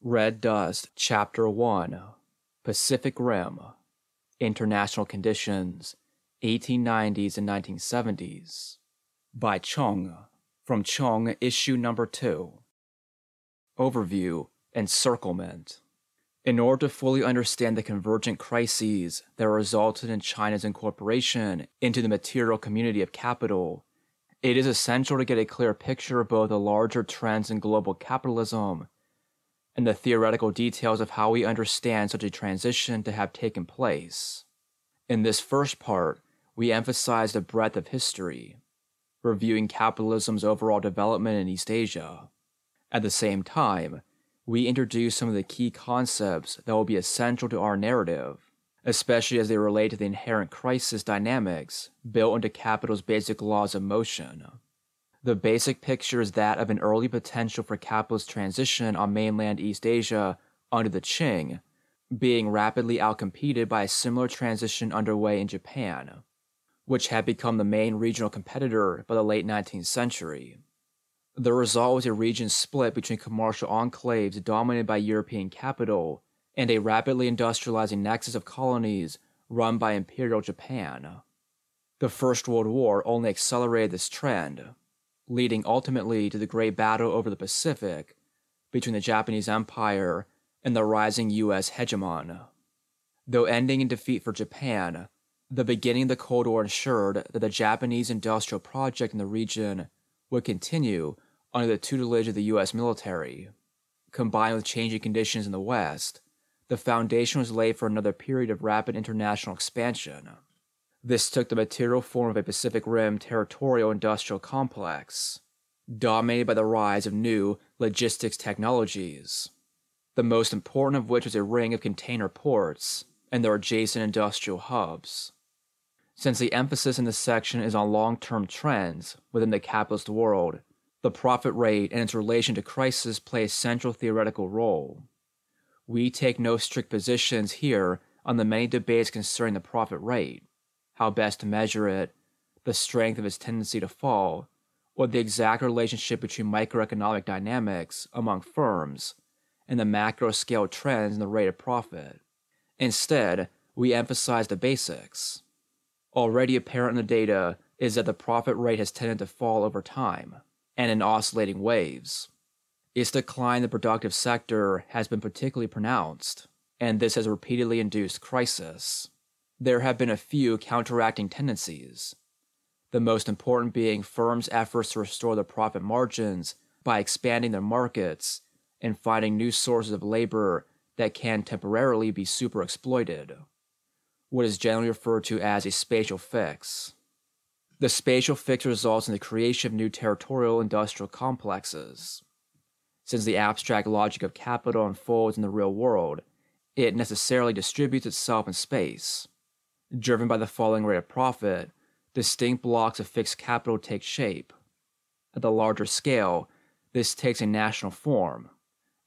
Red Dust, Chapter 1, Pacific Rim, International Conditions, 1890s and 1970s, by Chuang, from Chuang, Issue Number 2. Overview, Encirclement. In order to fully understand the convergent crises that resulted in China's incorporation into the material community of capital, it is essential to get a clear picture of both the larger trends in global capitalism and the theoretical details of how we understand such a transition to have taken place. In this first part, we emphasize the breadth of history, reviewing capitalism's overall development in East Asia. At the same time, we introduce some of the key concepts that will be essential to our narrative, especially as they relate to the inherent crisis dynamics built into capital's basic laws of motion. The basic picture is that of an early potential for capitalist transition on mainland East Asia under the Qing, being rapidly outcompeted by a similar transition underway in Japan, which had become the main regional competitor by the late 19th century. The result was a region split between commercial enclaves dominated by European capital and a rapidly industrializing nexus of colonies run by Imperial Japan. The First World War only accelerated this trend, leading ultimately to the Great Battle over the Pacific between the Japanese Empire and the rising U.S. hegemon. Though ending in defeat for Japan, the beginning of the Cold War ensured that the Japanese industrial project in the region would continue under the tutelage of the U.S. military. Combined with changing conditions in the West, the foundation was laid for another period of rapid international expansion. This took the material form of a Pacific Rim territorial industrial complex, dominated by the rise of new logistics technologies, the most important of which was a ring of container ports and their adjacent industrial hubs. Since the emphasis in this section is on long-term trends within the capitalist world, the profit rate and its relation to crisis play a central theoretical role. We take no strict positions here on the many debates concerning the profit rate, how best to measure it, the strength of its tendency to fall, or the exact relationship between microeconomic dynamics among firms and the macro-scale trends in the rate of profit. Instead, we emphasize the basics. Already apparent in the data is that the profit rate has tended to fall over time, and in oscillating waves. Its decline in the productive sector has been particularly pronounced, and this has repeatedly induced crisis. There have been a few counteracting tendencies, the most important being firms' efforts to restore their profit margins by expanding their markets and finding new sources of labor that can temporarily be superexploited, what is generally referred to as a spatial fix. The spatial fix results in the creation of new territorial industrial complexes. Since the abstract logic of capital unfolds in the real world, it necessarily distributes itself in space. Driven by the falling rate of profit, distinct blocks of fixed capital take shape. At the larger scale, this takes a national form,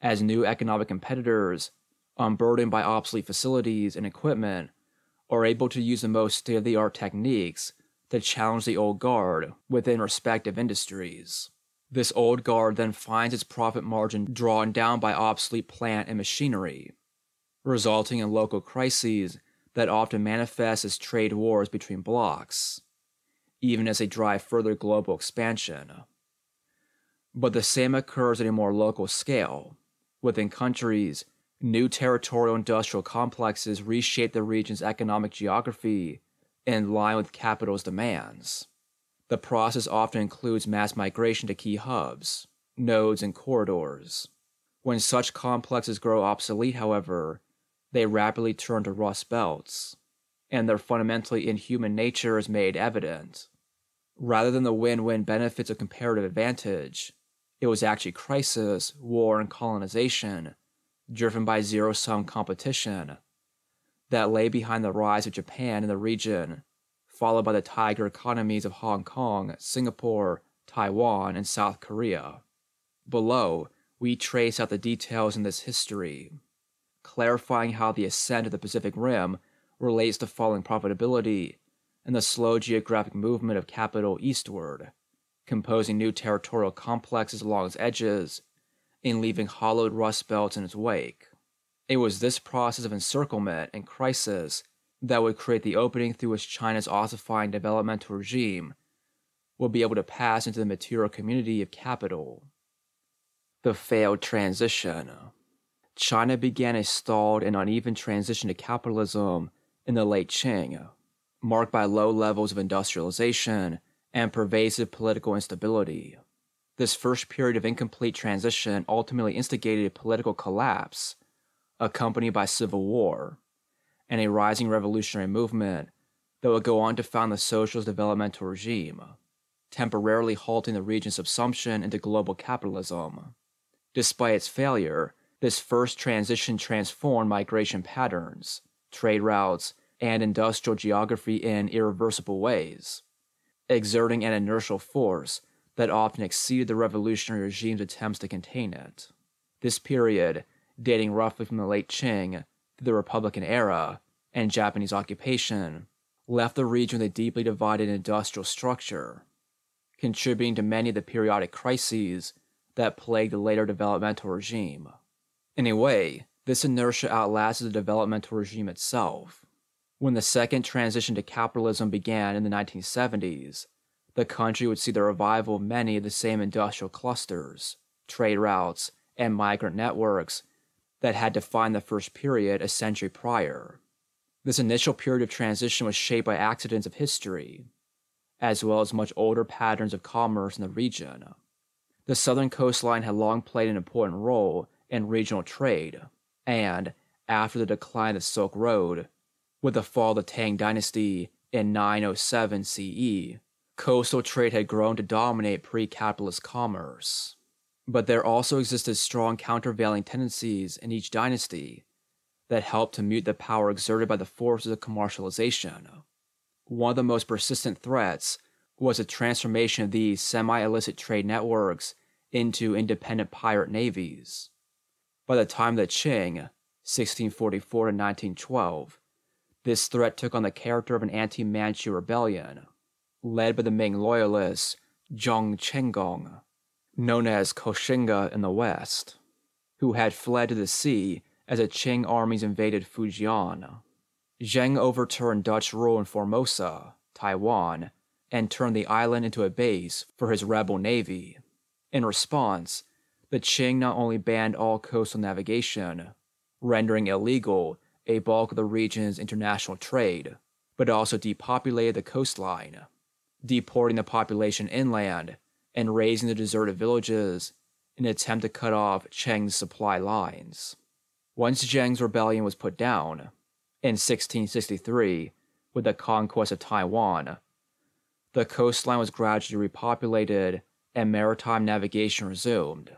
as new economic competitors, unburdened by obsolete facilities and equipment, are able to use the most state-of-the-art techniques to challenge the old guard within respective industries. This old guard then finds its profit margin drawn down by obsolete plant and machinery, resulting in local crises that often manifest as trade wars between blocs, even as they drive further global expansion. But the same occurs at a more local scale. Within countries, new territorial industrial complexes reshape the region's economic geography in line with capital's demands. The process often includes mass migration to key hubs, nodes, and corridors. When such complexes grow obsolete, however, they rapidly turn to rust belts, and their fundamentally inhuman nature is made evident. Rather than the win-win benefits of comparative advantage, it was actually crisis, war, and colonization, driven by zero-sum competition, that lay behind the rise of Japan in the region, followed by the tiger economies of Hong Kong, Singapore, Taiwan, and South Korea. Below, we trace out the details in this history, clarifying how the ascent of the Pacific Rim relates to falling profitability and the slow geographic movement of capital eastward, composing new territorial complexes along its edges and leaving hollowed rust belts in its wake. It was this process of encirclement and crisis that would create the opening through which China's ossifying developmental regime would be able to pass into the material community of capital. The failed transition. China began a stalled and uneven transition to capitalism in the late Qing, marked by low levels of industrialization and pervasive political instability. This first period of incomplete transition ultimately instigated a political collapse, accompanied by civil war, and a rising revolutionary movement that would go on to found the socialist developmental regime, temporarily halting the region's subsumption into global capitalism. Despite its failure, this first transition transformed migration patterns, trade routes, and industrial geography in irreversible ways, exerting an inertial force that often exceeded the revolutionary regime's attempts to contain it. This period, dating roughly from the late Qing to the Republican era and Japanese occupation, left the region with a deeply divided industrial structure, contributing to many of the periodic crises that plagued the later developmental regime. In a way, this inertia outlasted the developmental regime itself. When the second transition to capitalism began in the 1970s, the country would see the revival of many of the same industrial clusters, trade routes, and migrant networks that had defined the first period a century prior. This initial period of transition was shaped by accidents of history, as well as much older patterns of commerce in the region. The southern coastline had long played an important role in regional trade, and, after the decline of the Silk Road, with the fall of the Tang Dynasty in 907 CE, coastal trade had grown to dominate pre-capitalist commerce. But there also existed strong countervailing tendencies in each dynasty that helped to mute the power exerted by the forces of commercialization. One of the most persistent threats was the transformation of these semi-illicit trade networks into independent pirate navies. By the time of the Qing, 1644 to 1912, this threat took on the character of an anti-Manchu rebellion, led by the Ming loyalists Zheng Chenggong, known as Koxinga in the West, who had fled to the sea as the Qing armies invaded Fujian. Zheng overturned Dutch rule in Formosa, Taiwan, and turned the island into a base for his rebel navy. In response, the Qing not only banned all coastal navigation, rendering illegal a bulk of the region's international trade, but also depopulated the coastline, deporting the population inland and razing the deserted villages in an attempt to cut off Cheng's supply lines. Once Zheng's rebellion was put down, in 1663, with the conquest of Taiwan, the coastline was gradually repopulated and maritime navigation resumed.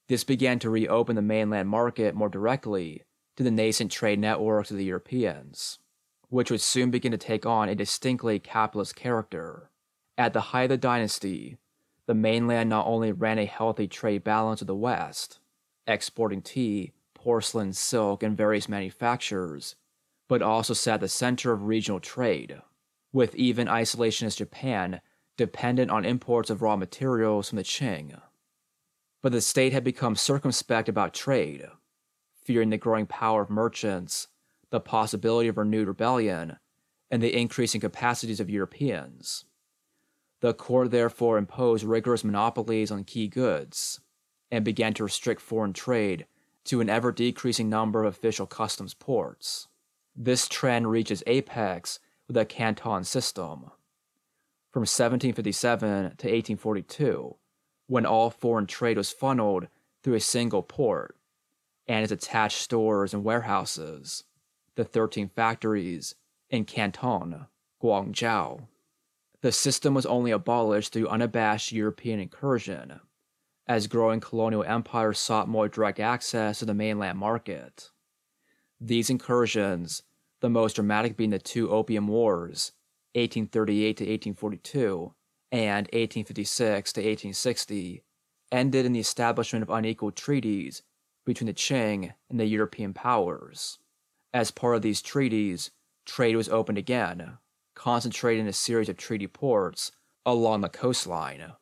This began to reopen the mainland market more directly to the nascent trade networks of the Europeans, which would soon begin to take on a distinctly capitalist character. At the height of the dynasty, the mainland not only ran a healthy trade balance with the West, exporting tea, porcelain, silk, and various manufactures, but also sat at the center of regional trade, with even isolationist Japan dependent on imports of raw materials from the Qing. But the state had become circumspect about trade, fearing the growing power of merchants, the possibility of renewed rebellion, and the increasing capacities of Europeans. The court therefore imposed rigorous monopolies on key goods, and began to restrict foreign trade to an ever-decreasing number of official customs ports. This trend reaches apex with the Canton system. From 1757 to 1842, when all foreign trade was funneled through a single port, and its attached stores and warehouses, the 13 factories in Canton, Guangzhou. The system was only abolished through unabashed European incursion, as growing colonial empires sought more direct access to the mainland market. These incursions, the most dramatic being the two Opium Wars, 1838 to 1842, and 1856 to 1860, ended in the establishment of unequal treaties between the Qing and the European powers. As part of these treaties, trade was opened again, concentrated in a series of treaty ports along the coastline.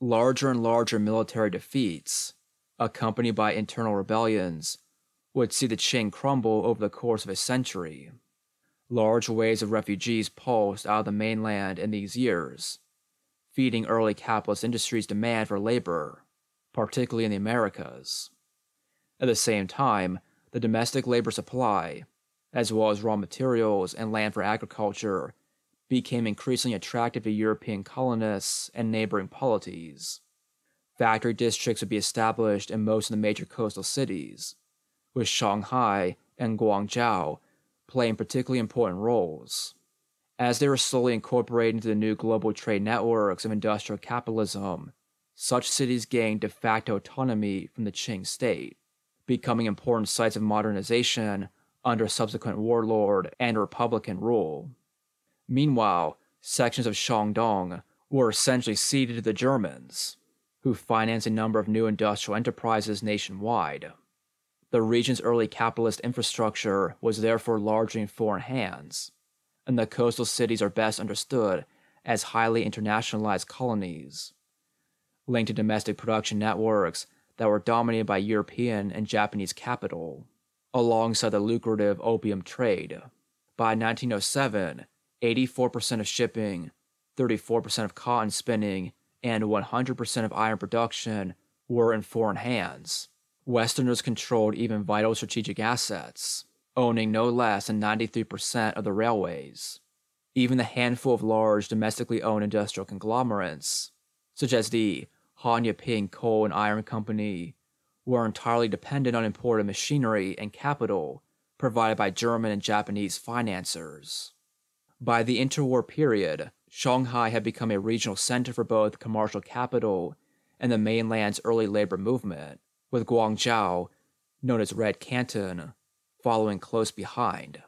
Larger and larger military defeats, accompanied by internal rebellions, would see the Qing crumble over the course of a century. Large waves of refugees pulsed out of the mainland in these years, feeding early capitalist industries' demand for labor, particularly in the Americas. At the same time, the domestic labor supply, as well as raw materials and land for agriculture, became increasingly attractive to European colonists and neighboring polities. Factory districts would be established in most of the major coastal cities, with Shanghai and Guangzhou playing particularly important roles. As they were slowly incorporated into the new global trade networks of industrial capitalism, such cities gained de facto autonomy from the Qing state, becoming important sites of modernization under subsequent warlord and republican rule. Meanwhile, sections of Shandong were essentially ceded to the Germans, who financed a number of new industrial enterprises nationwide. The region's early capitalist infrastructure was therefore largely in foreign hands, and the coastal cities are best understood as highly internationalized colonies, linked to domestic production networks that were dominated by European and Japanese capital, alongside the lucrative opium trade. By 1907, 84% of shipping, 34% of cotton spinning, and 100% of iron production were in foreign hands. Westerners controlled even vital strategic assets, owning no less than 93% of the railways. Even the handful of large domestically owned industrial conglomerates, such as the Hanyaping Coal and Iron Company, were entirely dependent on imported machinery and capital provided by German and Japanese financiers. By the interwar period, Shanghai had become a regional center for both commercial capital and the mainland's early labor movement, with Guangzhou, known as Red Canton, following close behind.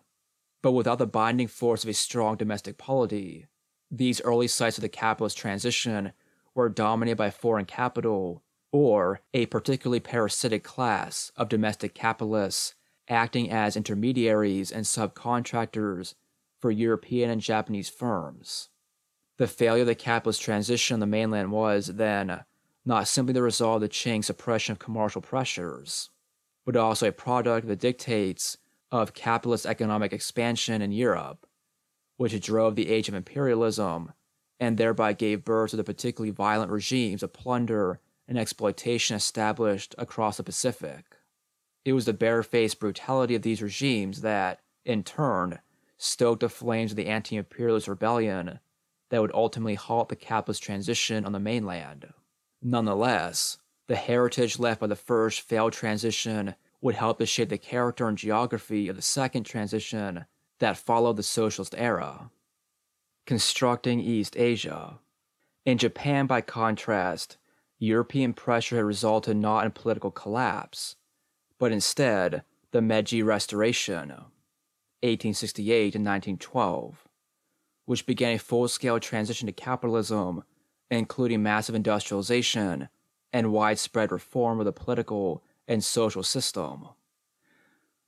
But without the binding force of a strong domestic polity, these early sites of the capitalist transition were dominated by foreign capital or a particularly parasitic class of domestic capitalists acting as intermediaries and subcontractors for European and Japanese firms. The failure of the capitalist transition on the mainland was, then, not simply the result of the Qing suppression of commercial pressures, but also a product of the dictates of capitalist economic expansion in Europe, which drove the age of imperialism and thereby gave birth to the particularly violent regimes of plunder and exploitation established across the Pacific. It was the barefaced brutality of these regimes that, in turn, stoked the flames of the anti-imperialist rebellion that would ultimately halt the capitalist transition on the mainland. Nonetheless, the heritage left by the first failed transition would help to shape the character and geography of the second transition that followed the socialist era. Constructing East Asia. In Japan, by contrast, European pressure had resulted not in political collapse, but instead the Meiji Restoration, 1868 and 1912, which began a full-scale transition to capitalism, including massive industrialization and widespread reform of the political and social system.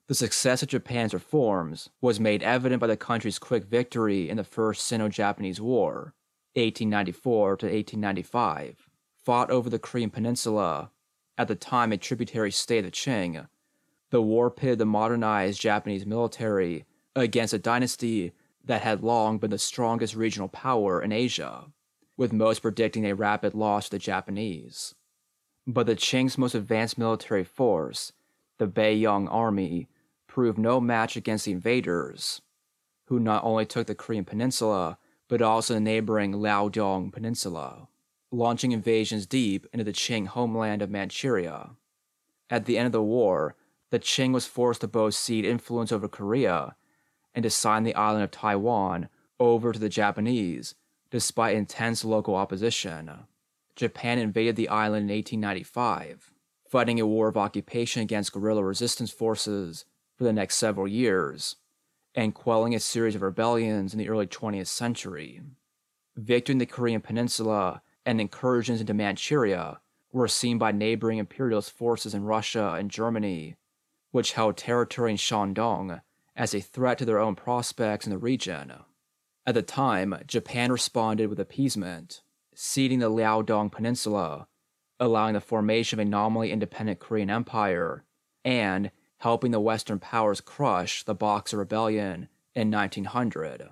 The success of Japan's reforms was made evident by the country's quick victory in the First Sino-Japanese War, 1894 to 1895, fought over the Korean Peninsula, at the time a tributary state of the Qing. The war pitted the modernized Japanese military against a dynasty that had long been the strongest regional power in Asia, with most predicting a rapid loss to the Japanese. But the Qing's most advanced military force, the Beiyang Army, proved no match against the invaders, who not only took the Korean Peninsula, but also the neighboring Liaodong Peninsula, launching invasions deep into the Qing homeland of Manchuria. At the end of the war, the Qing was forced to both cede influence over Korea and to sign the island of Taiwan over to the Japanese, despite intense local opposition. Japan invaded the island in 1895, fighting a war of occupation against guerrilla resistance forces for the next several years, and quelling a series of rebellions in the early 20th century. Victory in the Korean Peninsula and incursions into Manchuria were seen by neighboring imperialist forces in Russia and Germany, which held territory in Shandong, as a threat to their own prospects in the region. At the time, Japan responded with appeasement, ceding the Liaodong Peninsula, allowing the formation of a nominally independent Korean empire, and helping the Western powers crush the Boxer Rebellion in 1900.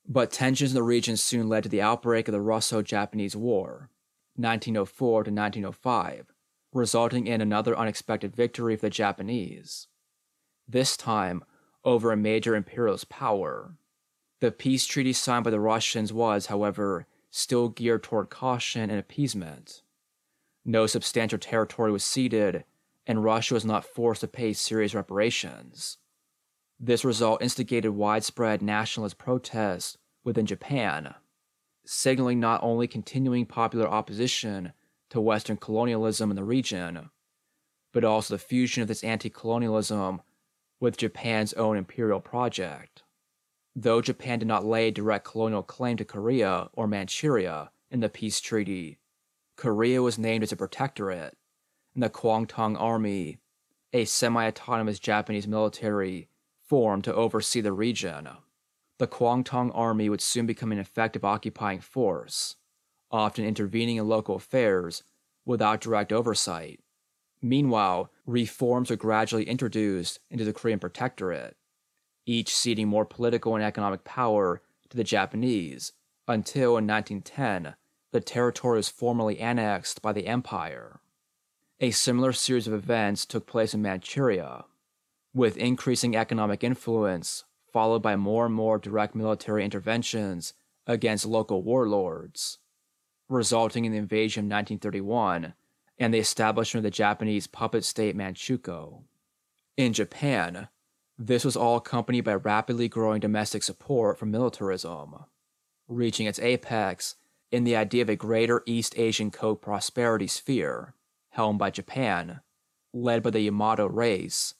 But tensions in the region soon led to the outbreak of the Russo-Japanese War, 1904 to 1905, resulting in another unexpected victory for the Japanese, this time over a major imperialist power. The peace treaty signed by the Russians was, however, still geared toward caution and appeasement. No substantial territory was ceded, and Russia was not forced to pay serious reparations. This result instigated widespread nationalist protests within Japan, signaling not only continuing popular opposition to Western colonialism in the region, but also the fusion of this anti-colonialism with Japan's own imperial project. Though Japan did not lay direct colonial claim to Korea or Manchuria in the peace treaty, Korea was named as a protectorate, and the Kwangtung Army, a semi-autonomous Japanese military, formed to oversee the region. The Kwangtung Army would soon become an effective occupying force, often intervening in local affairs without direct oversight. Meanwhile, reforms were gradually introduced into the Korean protectorate, each ceding more political and economic power to the Japanese, until in 1910, the territory was formally annexed by the empire. A similar series of events took place in Manchuria, with increasing economic influence followed by more and more direct military interventions against local warlords, resulting in the invasion of 1931 and the establishment of the Japanese puppet state Manchukuo. In Japan, this was all accompanied by rapidly growing domestic support for militarism, reaching its apex in the idea of a greater East Asian co-prosperity sphere, helmed by Japan, led by the Yamato race,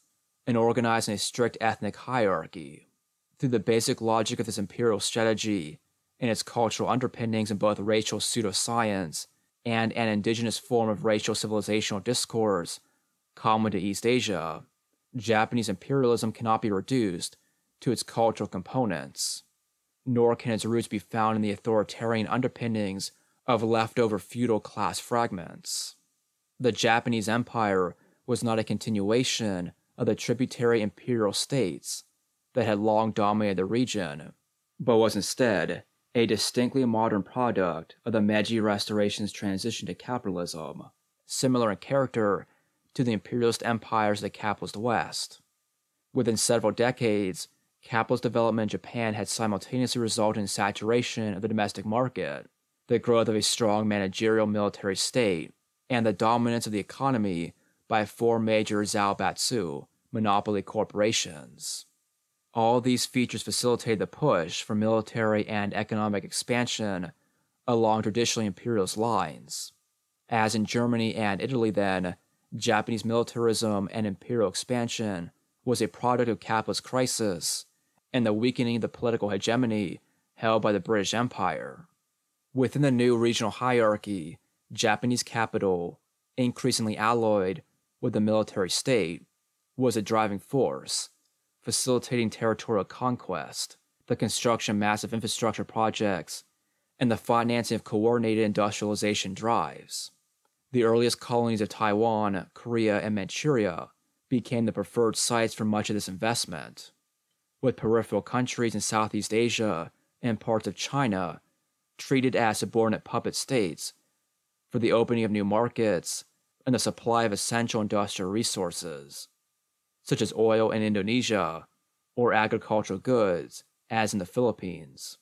and organized in a strict ethnic hierarchy. Through the basic logic of this imperial strategy and its cultural underpinnings in both racial pseudoscience and an indigenous form of racial civilizational discourse common to East Asia, Japanese imperialism cannot be reduced to its cultural components, nor can its roots be found in the authoritarian underpinnings of leftover feudal class fragments. The Japanese Empire was not a continuation of the tributary imperial states that had long dominated the region, but was instead a distinctly modern product of the Meiji Restoration's transition to capitalism, similar in character to the imperialist empires of the capitalist West. Within several decades, capitalist development in Japan had simultaneously resulted in saturation of the domestic market, the growth of a strong managerial military state, and the dominance of the economy by four major zaibatsu monopoly corporations. All these features facilitated the push for military and economic expansion along traditionally imperialist lines. As in Germany and Italy then, Japanese militarism and imperial expansion was a product of capitalist crisis and the weakening of the political hegemony held by the British Empire. Within the new regional hierarchy, Japanese capital, increasingly alloyed with the military state, was a driving force, facilitating territorial conquest, the construction of massive infrastructure projects, and the financing of coordinated industrialization drives. The earliest colonies of Taiwan, Korea, and Manchuria became the preferred sites for much of this investment, with peripheral countries in Southeast Asia and parts of China treated as subordinate puppet states for the opening of new markets and the supply of essential industrial resources, such as oil in Indonesia, or agricultural goods, as in the Philippines.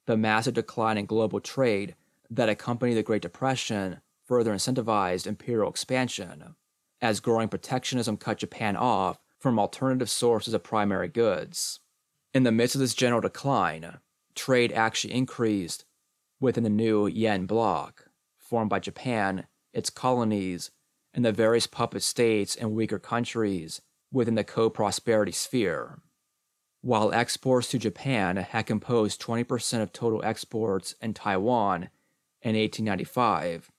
The massive decline in global trade that accompanied the Great Depression further incentivized imperial expansion, as growing protectionism cut Japan off from alternative sources of primary goods. In the midst of this general decline, trade actually increased within the new yen bloc, formed by Japan, its colonies, and the various puppet states and weaker countries within the co-prosperity sphere. While exports to Japan had composed 20% of total exports in Taiwan in 1895,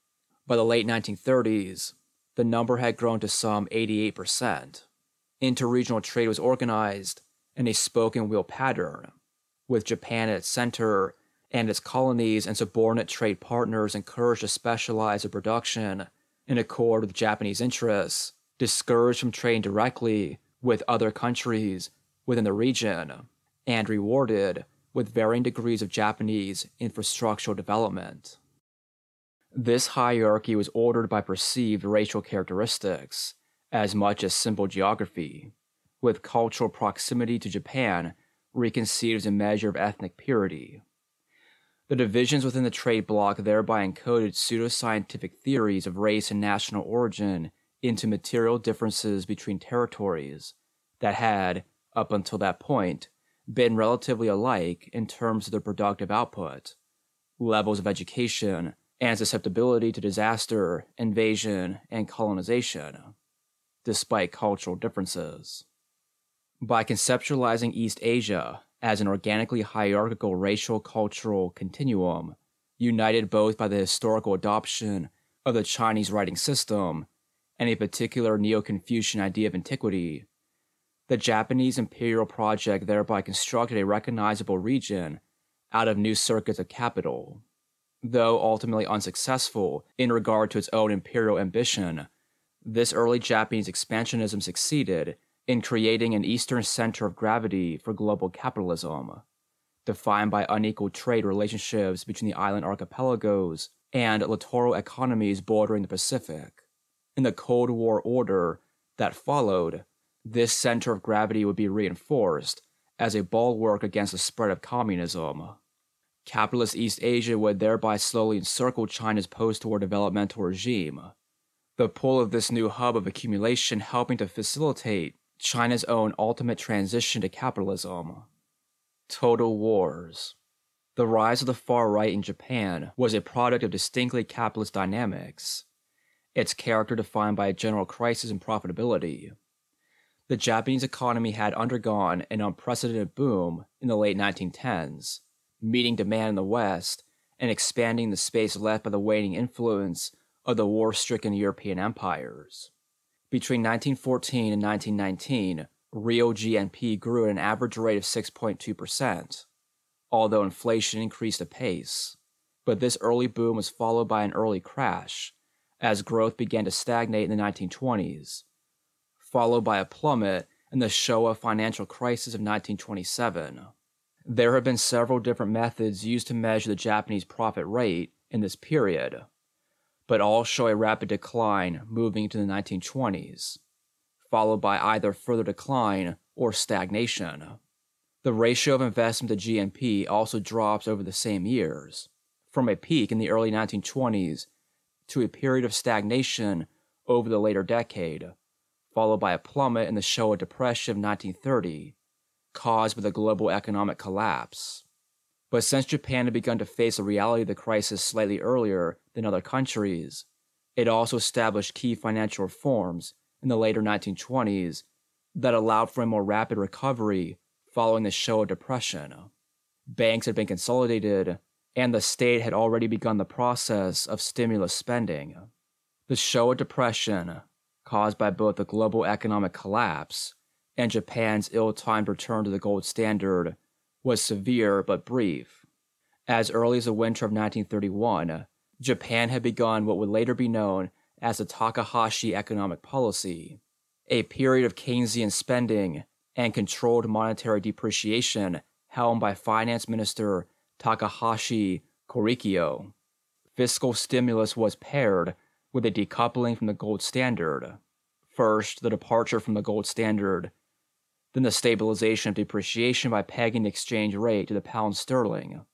by the late 1930s, the number had grown to some 88%. Interregional trade was organized in a spoken wheel pattern, with Japan at its center and its colonies and subordinate trade partners encouraged to specialize their production in accord with Japanese interests, discouraged from trading directly with other countries within the region, and rewarded with varying degrees of Japanese infrastructural development. This hierarchy was ordered by perceived racial characteristics as much as simple geography, with cultural proximity to Japan reconceived as a measure of ethnic purity. The divisions within the trade bloc thereby encoded pseudoscientific theories of race and national origin into material differences between territories that had, up until that point, been relatively alike in terms of their productive output, levels of education, and susceptibility to disaster, invasion, and colonization, despite cultural differences. By conceptualizing East Asia as an organically hierarchical racial cultural continuum, united both by the historical adoption of the Chinese writing system and a particular Neo-Confucian idea of antiquity, the Japanese imperial project thereby constructed a recognizable region out of new circuits of capital. Though ultimately unsuccessful in regard to its own imperial ambition, this early Japanese expansionism succeeded in creating an eastern center of gravity for global capitalism, defined by unequal trade relationships between the island archipelagos and littoral economies bordering the Pacific. In the Cold War order that followed, this center of gravity would be reinforced as a bulwark against the spread of communism. Capitalist East Asia would thereby slowly encircle China's post-war developmental regime, the pull of this new hub of accumulation helping to facilitate China's own ultimate transition to capitalism. Total wars. The rise of the far right in Japan was a product of distinctly capitalist dynamics, its character defined by a general crisis in profitability. The Japanese economy had undergone an unprecedented boom in the late 1910s, meeting demand in the West and expanding the space left by the waning influence of the war-stricken European empires. Between 1914 and 1919, real GNP grew at an average rate of 6.2%, although inflation increased apace. But this early boom was followed by an early crash, as growth began to stagnate in the 1920s, followed by a plummet in the Showa financial crisis of 1927. There have been several different methods used to measure the Japanese profit rate in this period, but all show a rapid decline moving into the 1920s, followed by either further decline or stagnation. The ratio of investment to GNP also drops over the same years, from a peak in the early 1920s to a period of stagnation over the later decade, followed by a plummet in the Showa Depression of 1930, caused by the global economic collapse. But since Japan had begun to face the reality of the crisis slightly earlier than other countries, it also established key financial reforms in the later 1920s that allowed for a more rapid recovery following the Showa Depression. Banks had been consolidated, and the state had already begun the process of stimulus spending. The Showa Depression, caused by both the global economic collapse and Japan's ill-timed return to the gold standard, was severe but brief. As early as the winter of 1931, Japan had begun what would later be known as the Takahashi economic policy, a period of Keynesian spending and controlled monetary depreciation helmed by Finance Minister Takahashi Korikyo. Fiscal stimulus was paired with a decoupling from the gold standard. First, the departure from the gold standard, then the stabilization of depreciation by pegging the exchange rate to the pound sterling,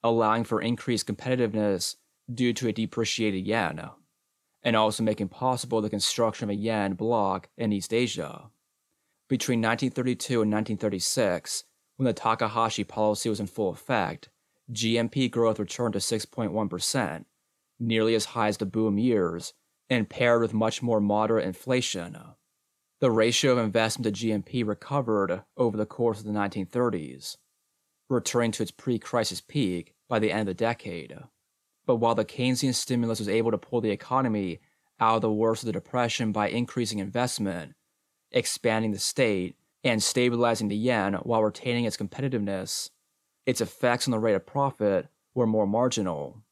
allowing for increased competitiveness due to a depreciated yen, and also making possible the construction of a yen bloc in East Asia. Between 1932 and 1936, when the Takahashi policy was in full effect, GNP growth returned to 6.1%, nearly as high as the boom years, and paired with much more moderate inflation. The ratio of investment to GNP recovered over the course of the 1930s, returning to its pre-crisis peak by the end of the decade. But while the Keynesian stimulus was able to pull the economy out of the worst of the Depression by increasing investment, expanding the state, and stabilizing the yen while retaining its competitiveness, its effects on the rate of profit were more marginal,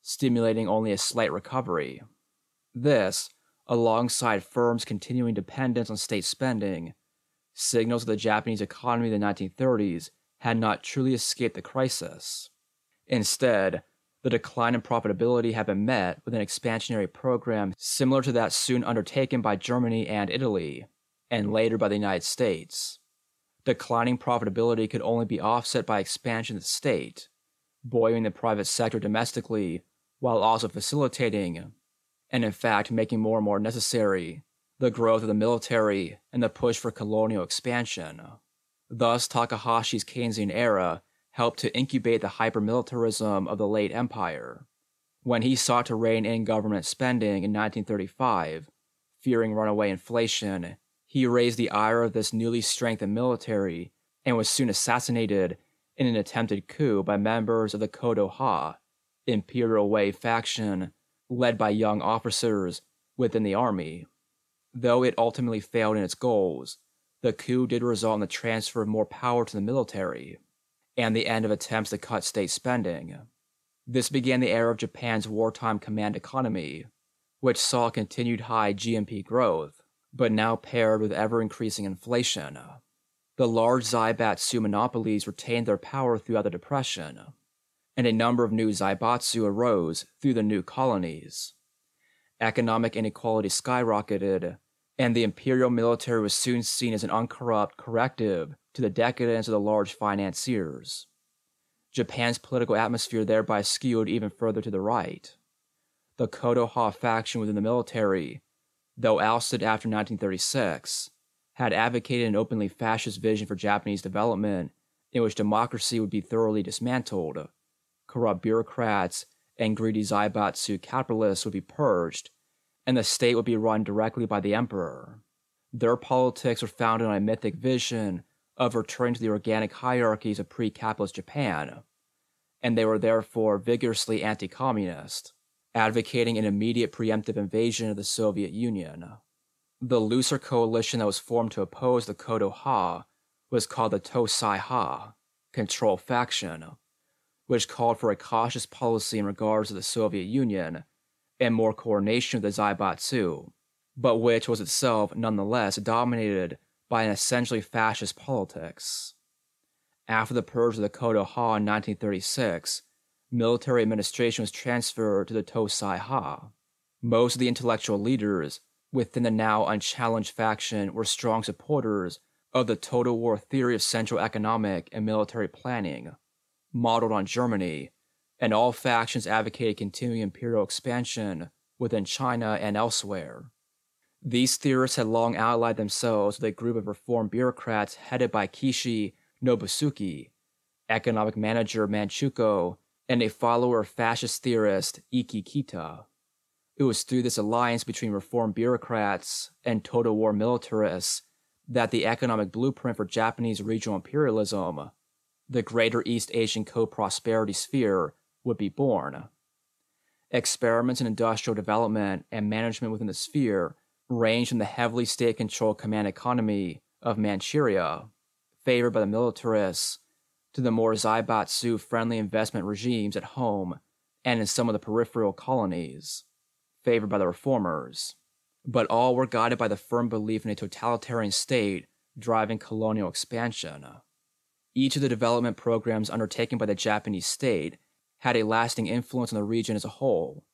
stimulating only a slight recovery. This, alongside firms' continuing dependence on state spending, signals that the Japanese economy in the 1930s had not truly escaped the crisis. Instead, the decline in profitability had been met with an expansionary program similar to that soon undertaken by Germany and Italy, and later by the United States. Declining profitability could only be offset by expansion of the state, buoying the private sector domestically while also facilitating, and in fact making more and more necessary, the growth of the military and the push for colonial expansion. Thus, Takahashi's Keynesian era helped to incubate the hypermilitarism of the late empire. When he sought to rein in government spending in 1935, fearing runaway inflation, he raised the ire of this newly strengthened military and was soon assassinated in an attempted coup by members of the Kodo-Ha, Imperial Way faction, led by young officers within the army. Though it ultimately failed in its goals, the coup did result in the transfer of more power to the military, and the end of attempts to cut state spending. This began the era of Japan's wartime command economy, which saw continued high GNP growth, but now paired with ever-increasing inflation. The large zaibatsu monopolies retained their power throughout the Depression, and a number of new zaibatsu arose through the new colonies. Economic inequality skyrocketed, and the imperial military was soon seen as an uncorrupt corrective to the decadence of the large financiers. Japan's political atmosphere thereby skewed even further to the right. The Kodo-Ha faction within the military, though ousted after 1936, had advocated an openly fascist vision for Japanese development in which democracy would be thoroughly dismantled, corrupt bureaucrats and greedy zaibatsu capitalists would be purged, and the state would be run directly by the emperor. Their politics were founded on a mythic vision of returning to the organic hierarchies of pre-capitalist Japan, and they were therefore vigorously anti-communist, advocating an immediate preemptive invasion of the Soviet Union. The looser coalition that was formed to oppose the Kodo-Ha was called the Tosai-Ha, Control Faction, which called for a cautious policy in regards to the Soviet Union and more coordination with the zaibatsu, but which was itself nonetheless dominated by an essentially fascist politics. After the purge of the Kodo-Ha in 1936, military administration was transferred to the Tosai-Ha. Most of the intellectual leaders within the now unchallenged faction were strong supporters of the total war theory of central economic and military planning, modeled on Germany, and all factions advocated continuing imperial expansion within China and elsewhere. These theorists had long allied themselves with a group of reform bureaucrats headed by Kishi Nobusuke, economic manager Manchukuo, and a follower of fascist theorist Iki Kita. It was through this alliance between reform bureaucrats and total war militarists that the economic blueprint for Japanese regional imperialism, the Greater East Asian Co-Prosperity Sphere, would be born. Experiments in industrial development and management within the sphere ranged from the heavily state-controlled command economy of Manchuria, favored by the militarists, to the more zaibatsu-friendly investment regimes at home and in some of the peripheral colonies, favored by the reformers. But all were guided by the firm belief in a totalitarian state driving colonial expansion. Each of the development programs undertaken by the Japanese state had a lasting influence on the region as a whole.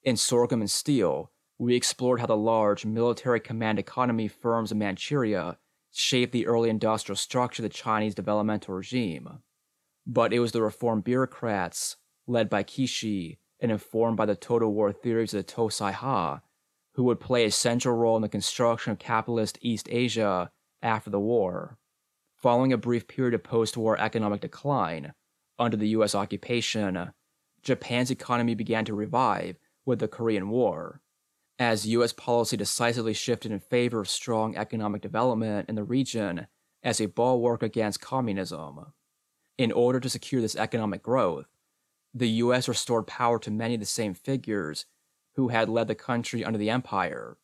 In Sorghum and Steel, we explored how the large military command economy firms of Manchuria shaped the early industrial structure of the Chinese developmental regime. But it was the reform bureaucrats, led by Kishi and informed by the total war theories of the Tosai-Ha, who would play a central role in the construction of capitalist East Asia after the war. Following a brief period of post-war economic decline, under the U.S. occupation, Japan's economy began to revive with the Korean War, as U.S. policy decisively shifted in favor of strong economic development in the region as a bulwark against communism. In order to secure this economic growth, the U.S. restored power to many of the same figures who had led the country under the empire,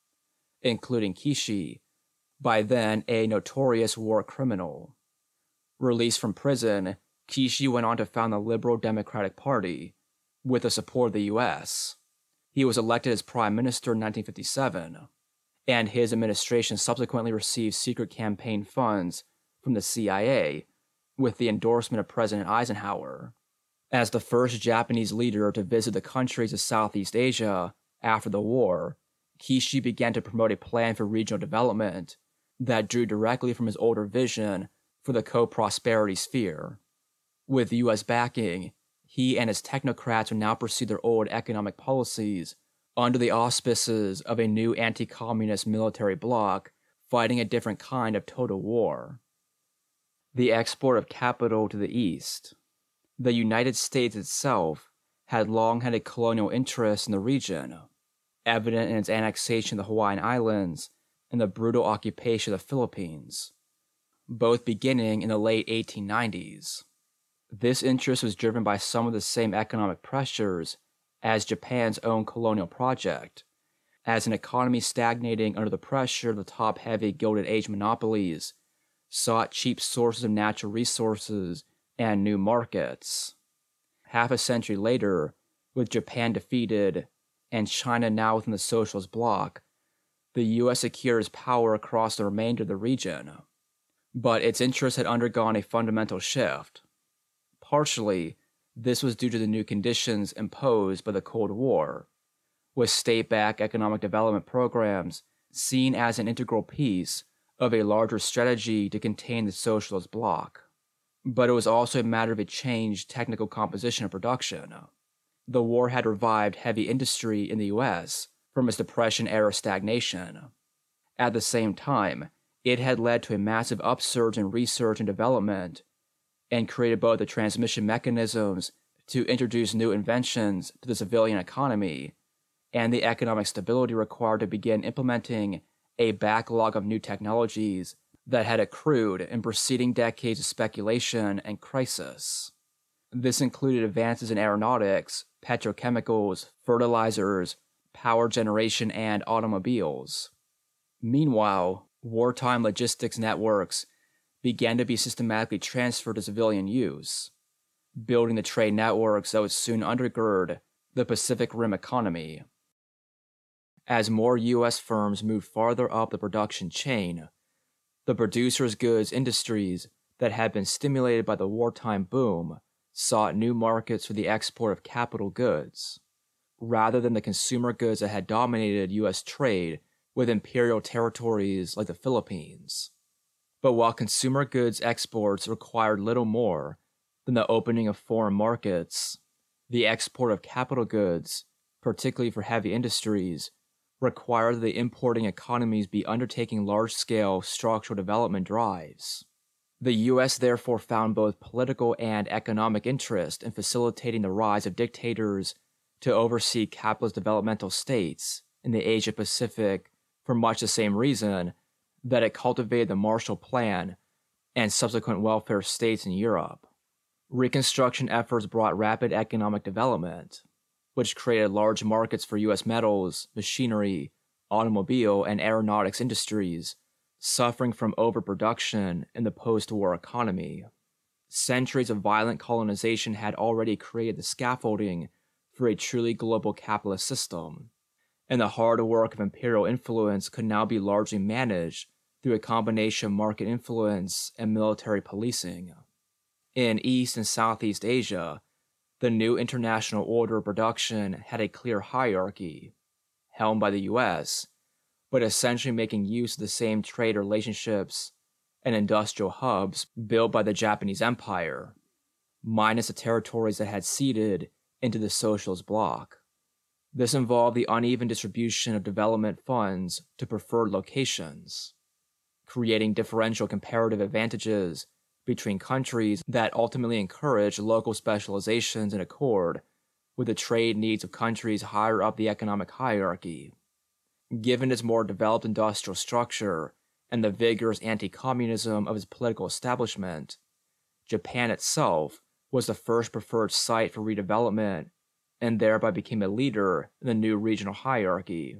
including Kishi, by then a notorious war criminal. Released from prison, Kishi went on to found the Liberal Democratic Party, with the support of the U.S. He was elected as Prime Minister in 1957, and his administration subsequently received secret campaign funds from the CIA with the endorsement of President Eisenhower. As the first Japanese leader to visit the countries of Southeast Asia after the war, Kishi began to promote a plan for regional development that drew directly from his older vision for the co-prosperity sphere. With U.S. backing, he and his technocrats would now pursue their old economic policies under the auspices of a new anti-communist military bloc fighting a different kind of total war. The export of capital to the East. The United States itself had long had a colonial interest in the region, evident in its annexation of the Hawaiian Islands and the brutal occupation of the Philippines, both beginning in the late 1890s. This interest was driven by some of the same economic pressures as Japan's own colonial project, as an economy stagnating under the pressure of the top-heavy Gilded Age monopolies sought cheap sources of natural resources and new markets. Half a century later, with Japan defeated and China now within the socialist bloc, the U.S. secured its power across the remainder of the region. But its interests had undergone a fundamental shift. Partially, this was due to the new conditions imposed by the Cold War, with state-backed economic development programs seen as an integral piece of a larger strategy to contain the socialist bloc. But it was also a matter of a changed technical composition of production. The war had revived heavy industry in the U.S. from its Depression-era stagnation. At the same time, it had led to a massive upsurge in research and development, and created both the transmission mechanisms to introduce new inventions to the civilian economy, and the economic stability required to begin implementing a backlog of new technologies that had accrued in preceding decades of speculation and crisis. This included advances in aeronautics, petrochemicals, fertilizers, power generation, and automobiles. Meanwhile, wartime logistics networks began to be systematically transferred to civilian use, building the trade networks that would soon undergird the Pacific Rim economy. As more U.S. firms moved farther up the production chain, the producers' goods industries that had been stimulated by the wartime boom sought new markets for the export of capital goods, rather than the consumer goods that had dominated U.S. trade with imperial territories like the Philippines. But while consumer goods exports required little more than the opening of foreign markets, the export of capital goods, particularly for heavy industries, required that the importing economies be undertaking large-scale structural development drives. The U.S. therefore found both political and economic interest in facilitating the rise of dictators to oversee capitalist developmental states in the Asia-Pacific for much the same reason that it cultivated the Marshall Plan and subsequent welfare states in Europe. Reconstruction efforts brought rapid economic development, which created large markets for U.S. metals, machinery, automobile, and aeronautics industries, suffering from overproduction in the post-war economy. Centuries of violent colonization had already created the scaffolding for a truly global capitalist system, and the hard work of imperial influence could now be largely managed through a combination of market influence and military policing. In East and Southeast Asia, the new international order of production had a clear hierarchy, helmed by the U.S., but essentially making use of the same trade relationships and industrial hubs built by the Japanese Empire, minus the territories that had ceded into the socialist bloc. This involved the uneven distribution of development funds to preferred locations, creating differential comparative advantages between countries that ultimately encouraged local specializations in accord with the trade needs of countries higher up the economic hierarchy. Given its more developed industrial structure and the vigorous anti-communism of its political establishment, Japan itself was the first preferred site for redevelopment and thereby became a leader in the new regional hierarchy,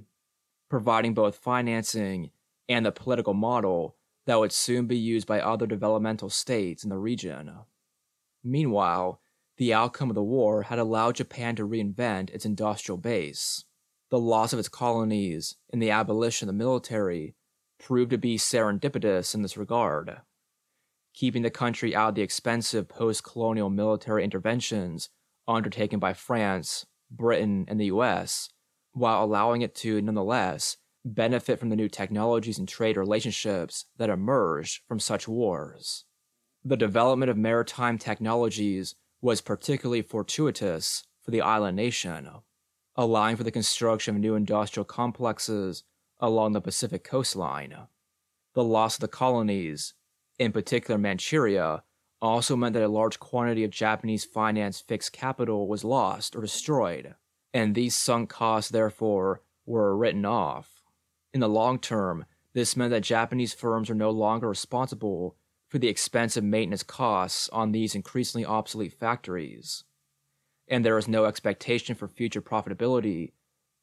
providing both financing and the political model that would soon be used by other developmental states in the region. Meanwhile, the outcome of the war had allowed Japan to reinvent its industrial base. The loss of its colonies and the abolition of the military proved to be serendipitous in this regard, keeping the country out of the expensive post-colonial military interventions undertaken by France, Britain, and the US, while allowing it to, nonetheless, benefit from the new technologies and trade relationships that emerged from such wars. The development of maritime technologies was particularly fortuitous for the island nation, allowing for the construction of new industrial complexes along the Pacific coastline. The loss of the colonies, in particular Manchuria, also meant that a large quantity of Japanese financed fixed capital was lost or destroyed, and these sunk costs therefore were written off. In the long term, this meant that Japanese firms are no longer responsible for the expensive maintenance costs on these increasingly obsolete factories, and there is no expectation for future profitability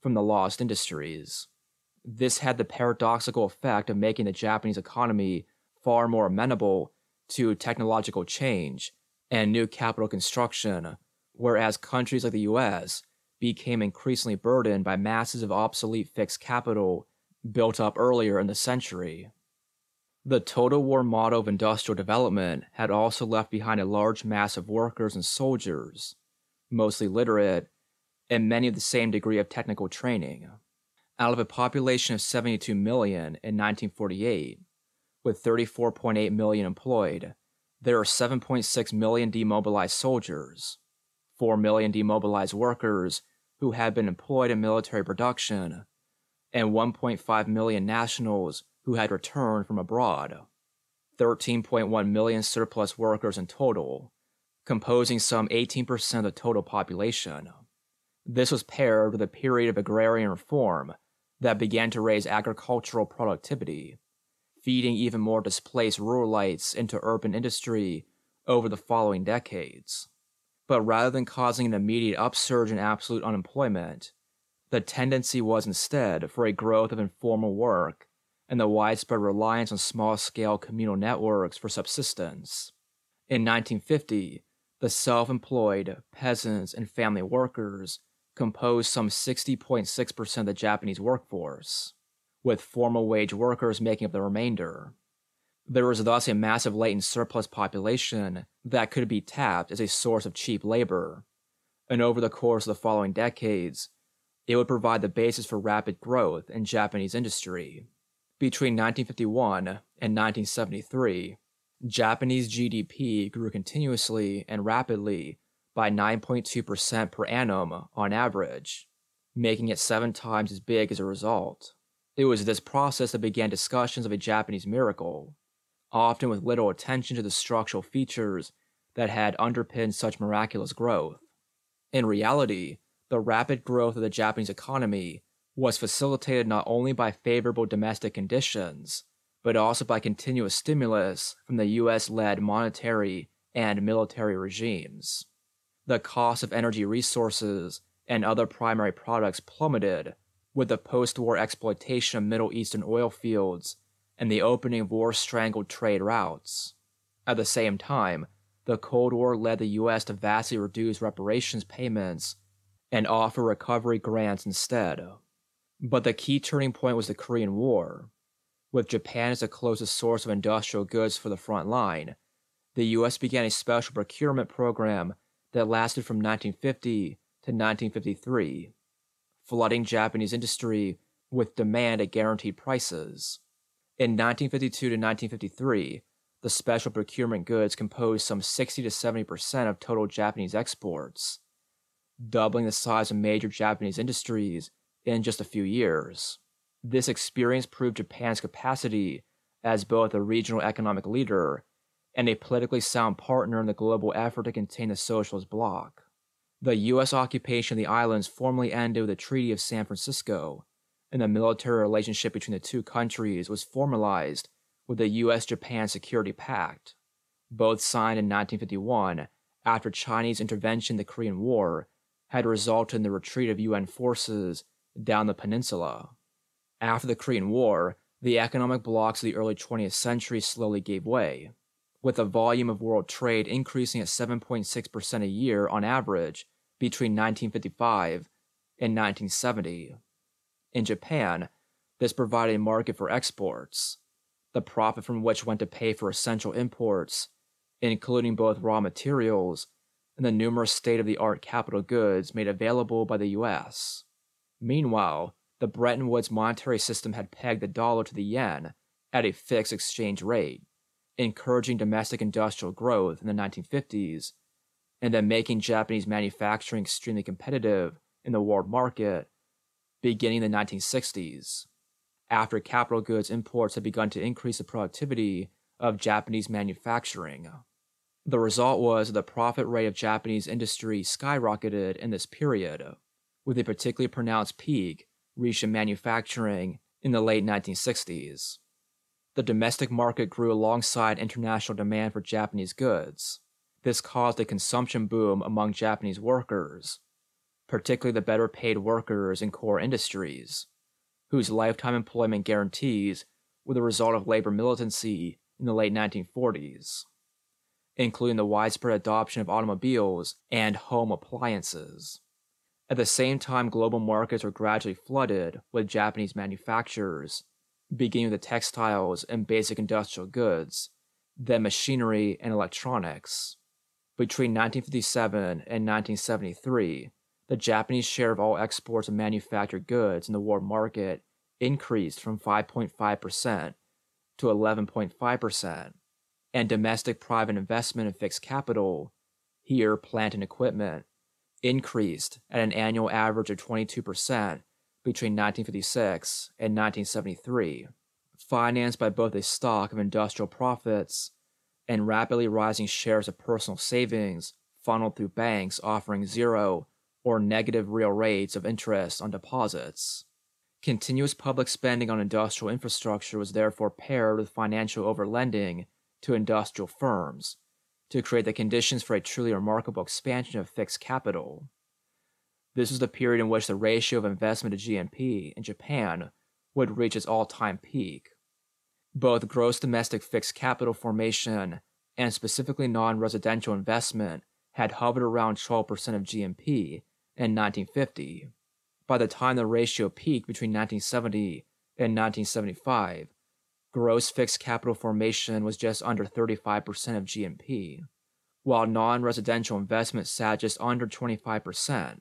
from the lost industries. This had the paradoxical effect of making the Japanese economy far more amenable to technological change and new capital construction, whereas countries like the US became increasingly burdened by masses of obsolete fixed capital built up earlier in the century. The total war model of industrial development had also left behind a large mass of workers and soldiers, mostly literate, and many of the same degree of technical training. Out of a population of 72 million in 1948, with 34.8 million employed, there are 7.6 million demobilized soldiers, 4 million demobilized workers who had been employed in military production, and 1.5 million nationals who had returned from abroad. 13.1 million surplus workers in total, composing some 18% of the total population. This was paired with a period of agrarian reform that began to raise agricultural productivity, feeding even more displaced ruralites into urban industry over the following decades. But rather than causing an immediate upsurge in absolute unemployment, the tendency was instead for a growth of informal work and the widespread reliance on small-scale communal networks for subsistence. In 1950, the self-employed, peasants, and family workers composed some 60.6% of the Japanese workforce, with formal wage workers making up the remainder. There was thus a massive latent surplus population that could be tapped as a source of cheap labor, and over the course of the following decades, it would provide the basis for rapid growth in Japanese industry. Between 1951 and 1973, Japanese GDP grew continuously and rapidly by 9.2% per annum on average, making it 7 times as big as a result. It was this process that began discussions of a Japanese miracle, often with little attention to the structural features that had underpinned such miraculous growth. In reality, the rapid growth of the Japanese economy was facilitated not only by favorable domestic conditions, but also by continuous stimulus from the US-led monetary and military regimes. The cost of energy resources and other primary products plummeted with the post-war exploitation of Middle Eastern oil fields and the opening of war-strangled trade routes. At the same time, the Cold War led the US to vastly reduce reparations payments and offer recovery grants instead. But the key turning point was the Korean War. With Japan as the closest source of industrial goods for the front line, the US began a special procurement program that lasted from 1950 to 1953, flooding Japanese industry with demand at guaranteed prices. In 1952 to 1953, the special procurement goods composed some 60 to 70% of total Japanese exports, doubling the size of major Japanese industries in just a few years. This experience proved Japan's capacity as both a regional economic leader and a politically sound partner in the global effort to contain the socialist bloc. The U.S. occupation of the islands formally ended with the Treaty of San Francisco, and the military relationship between the two countries was formalized with the U.S.-Japan Security Pact, both signed in 1951 after Chinese intervention in the Korean War had resulted in the retreat of UN forces down the peninsula. After the Korean War, the economic blocs of the early 20th century slowly gave way. with the volume of world trade increasing at 7.6% a year on average between 1955 and 1970. In Japan, this provided a market for exports, the profit from which went to pay for essential imports, including both raw materials and the numerous state-of-the-art capital goods made available by the U.S. Meanwhile, the Bretton Woods monetary system had pegged the dollar to the yen at a fixed exchange rate, encouraging domestic industrial growth in the 1950s, and then making Japanese manufacturing extremely competitive in the world market beginning in the 1960s, after capital goods imports had begun to increase the productivity of Japanese manufacturing. The result was that the profit rate of Japanese industry skyrocketed in this period, with a particularly pronounced peak reached in manufacturing in the late 1960s. The domestic market grew alongside international demand for Japanese goods. This caused a consumption boom among Japanese workers, particularly the better-paid workers in core industries, whose lifetime employment guarantees were the result of labor militancy in the late 1940s, including the widespread adoption of automobiles and home appliances. At the same time, global markets were gradually flooded with Japanese manufacturers, beginning with the textiles and basic industrial goods, then machinery and electronics. Between 1957 and 1973, the Japanese share of all exports of manufactured goods in the world market increased from 5.5% to 11.5%, and domestic private investment in fixed capital, here plant and equipment, increased at an annual average of 22% between 1956 and 1973, financed by both a stock of industrial profits and rapidly rising shares of personal savings funneled through banks offering zero or negative real rates of interest on deposits. Continuous public spending on industrial infrastructure was therefore paired with financial overlending to industrial firms to create the conditions for a truly remarkable expansion of fixed capital. This was the period in which the ratio of investment to GNP in Japan would reach its all-time peak. Both gross domestic fixed capital formation and specifically non-residential investment had hovered around 12% of GNP in 1950. By the time the ratio peaked between 1970 and 1975, gross fixed capital formation was just under 35% of GNP, while non-residential investment sat just under 25%.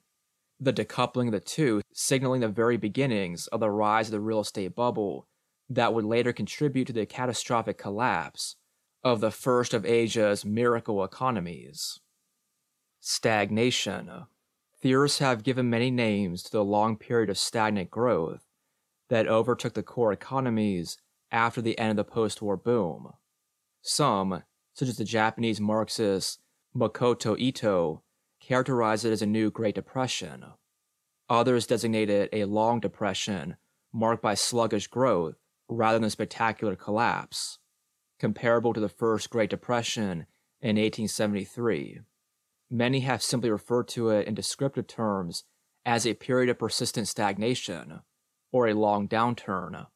The decoupling of the two signaling the very beginnings of the rise of the real estate bubble that would later contribute to the catastrophic collapse of the first of Asia's miracle economies. Stagnation. Theorists have given many names to the long period of stagnant growth that overtook the core economies after the end of the post-war boom. Some, such as the Japanese Marxist Makoto Ito, characterize it as a new Great Depression. Others designate it a long depression marked by sluggish growth rather than spectacular collapse, comparable to the first Great Depression in 1873. Many have simply referred to it in descriptive terms as a period of persistent stagnation, or a long downturn.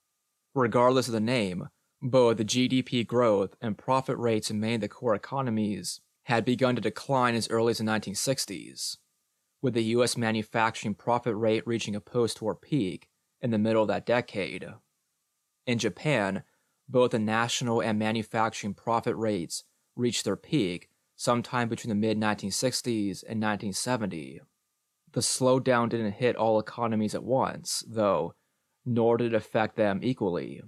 Regardless of the name, both the GDP growth and profit rates in many of the core economies had begun to decline as early as the 1960s, with the U.S. manufacturing profit rate reaching a post-war peak in the middle of that decade. In Japan, both the national and manufacturing profit rates reached their peak sometime between the mid-1960s and 1970. The slowdown didn't hit all economies at once, though, nor did it affect them equally.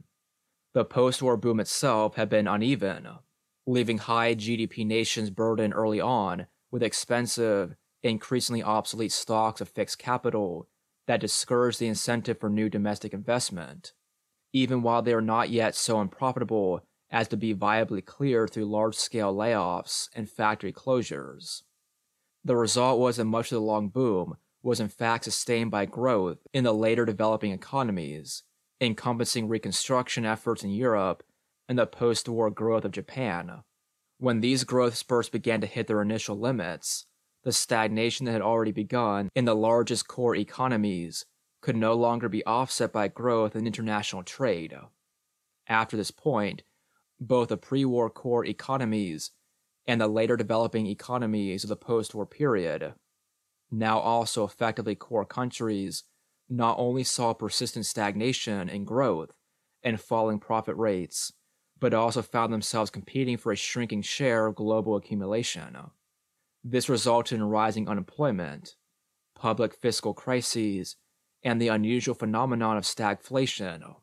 The post-war boom itself had been uneven, leaving high GDP nations burdened early on with expensive, increasingly obsolete stocks of fixed capital that discouraged the incentive for new domestic investment, even while they are not yet so unprofitable as to be viably cleared through large-scale layoffs and factory closures. The result was that much of the long boom was in fact sustained by growth in the later developing economies, encompassing reconstruction efforts in Europe and the post-war growth of Japan. When these growth spurts began to hit their initial limits, the stagnation that had already begun in the largest core economies could no longer be offset by growth in international trade. After this point, Both the pre-war core economies and the later developing economies of the post-war period, now also effectively core countries, not only saw persistent stagnation in growth and falling profit rates, but also found themselves competing for a shrinking share of global accumulation. This resulted in rising unemployment, public fiscal crises, and the unusual phenomenon of stagflation,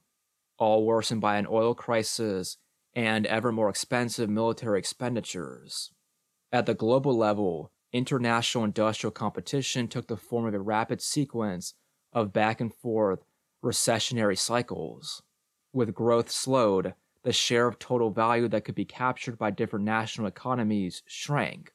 all worsened by an oil crisis and ever more expensive military expenditures. At the global level, international industrial competition took the form of a rapid sequence of back and forth recessionary cycles. With growth slowed, the share of total value that could be captured by different national economies shrank,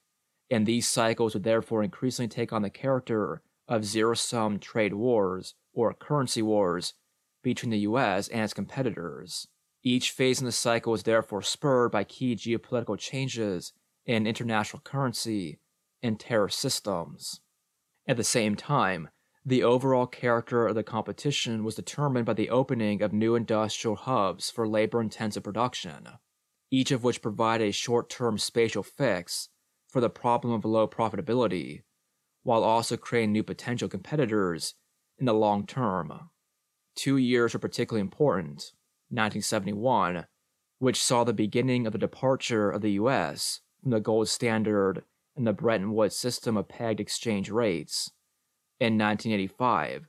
and these cycles would therefore increasingly take on the character of zero-sum trade wars or currency wars between the US and its competitors. Each phase in the cycle was therefore spurred by key geopolitical changes in international currency and tariff systems. At the same time, the overall character of the competition was determined by the opening of new industrial hubs for labor-intensive production, each of which provided a short-term spatial fix for the problem of low profitability, while also creating new potential competitors in the long term. 2 years were particularly important: 1971, which saw the beginning of the departure of the US from the gold standard and the Bretton Woods system of pegged exchange rates, and 1985,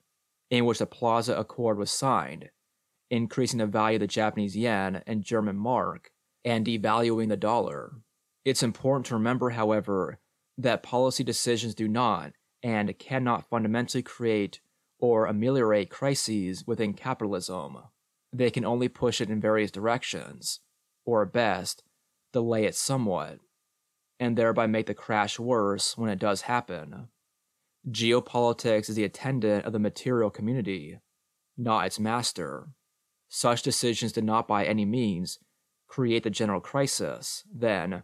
in which the Plaza Accord was signed, increasing the value of the Japanese yen and German mark and devaluing the dollar. It's important to remember, however, that policy decisions do not and cannot fundamentally create or ameliorate crises within capitalism. They can only push it in various directions, or at best, delay it somewhat, and thereby make the crash worse when it does happen. Geopolitics is the attendant of the material community, not its master. Such decisions did not by any means create the general crisis, then,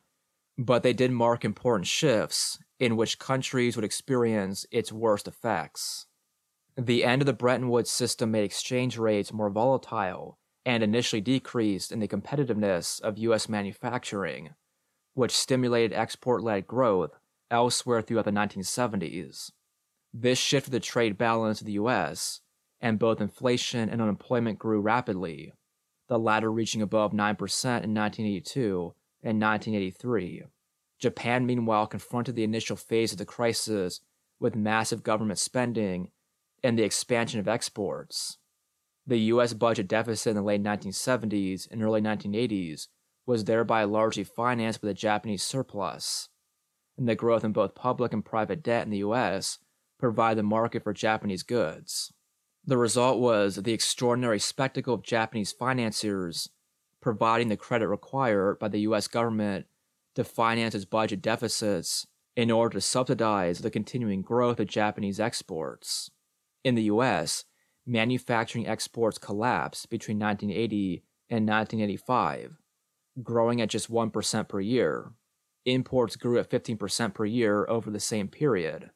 but they did mark important shifts in which countries would experience its worst effects. The end of the Bretton Woods system made exchange rates more volatile and initially decreased in the competitiveness of U.S. manufacturing, which stimulated export-led growth elsewhere throughout the 1970s. This shifted the trade balance of the U.S., and both inflation and unemployment grew rapidly, the latter reaching above 9% in 1982 and 1983. Japan, meanwhile, confronted the initial phase of the crisis with massive government spending and the expansion of exports. The U.S. budget deficit in the late 1970s and early 1980s was thereby largely financed with a Japanese surplus, and the growth in both public and private debt in the U.S. provided the market for Japanese goods. The result was the extraordinary spectacle of Japanese financiers providing the credit required by the U.S. government to finance its budget deficits in order to subsidize the continuing growth of Japanese exports. In the U.S., manufacturing exports collapsed between 1980 and 1985, growing at just 1% per year. Imports grew at 15% per year over the same period,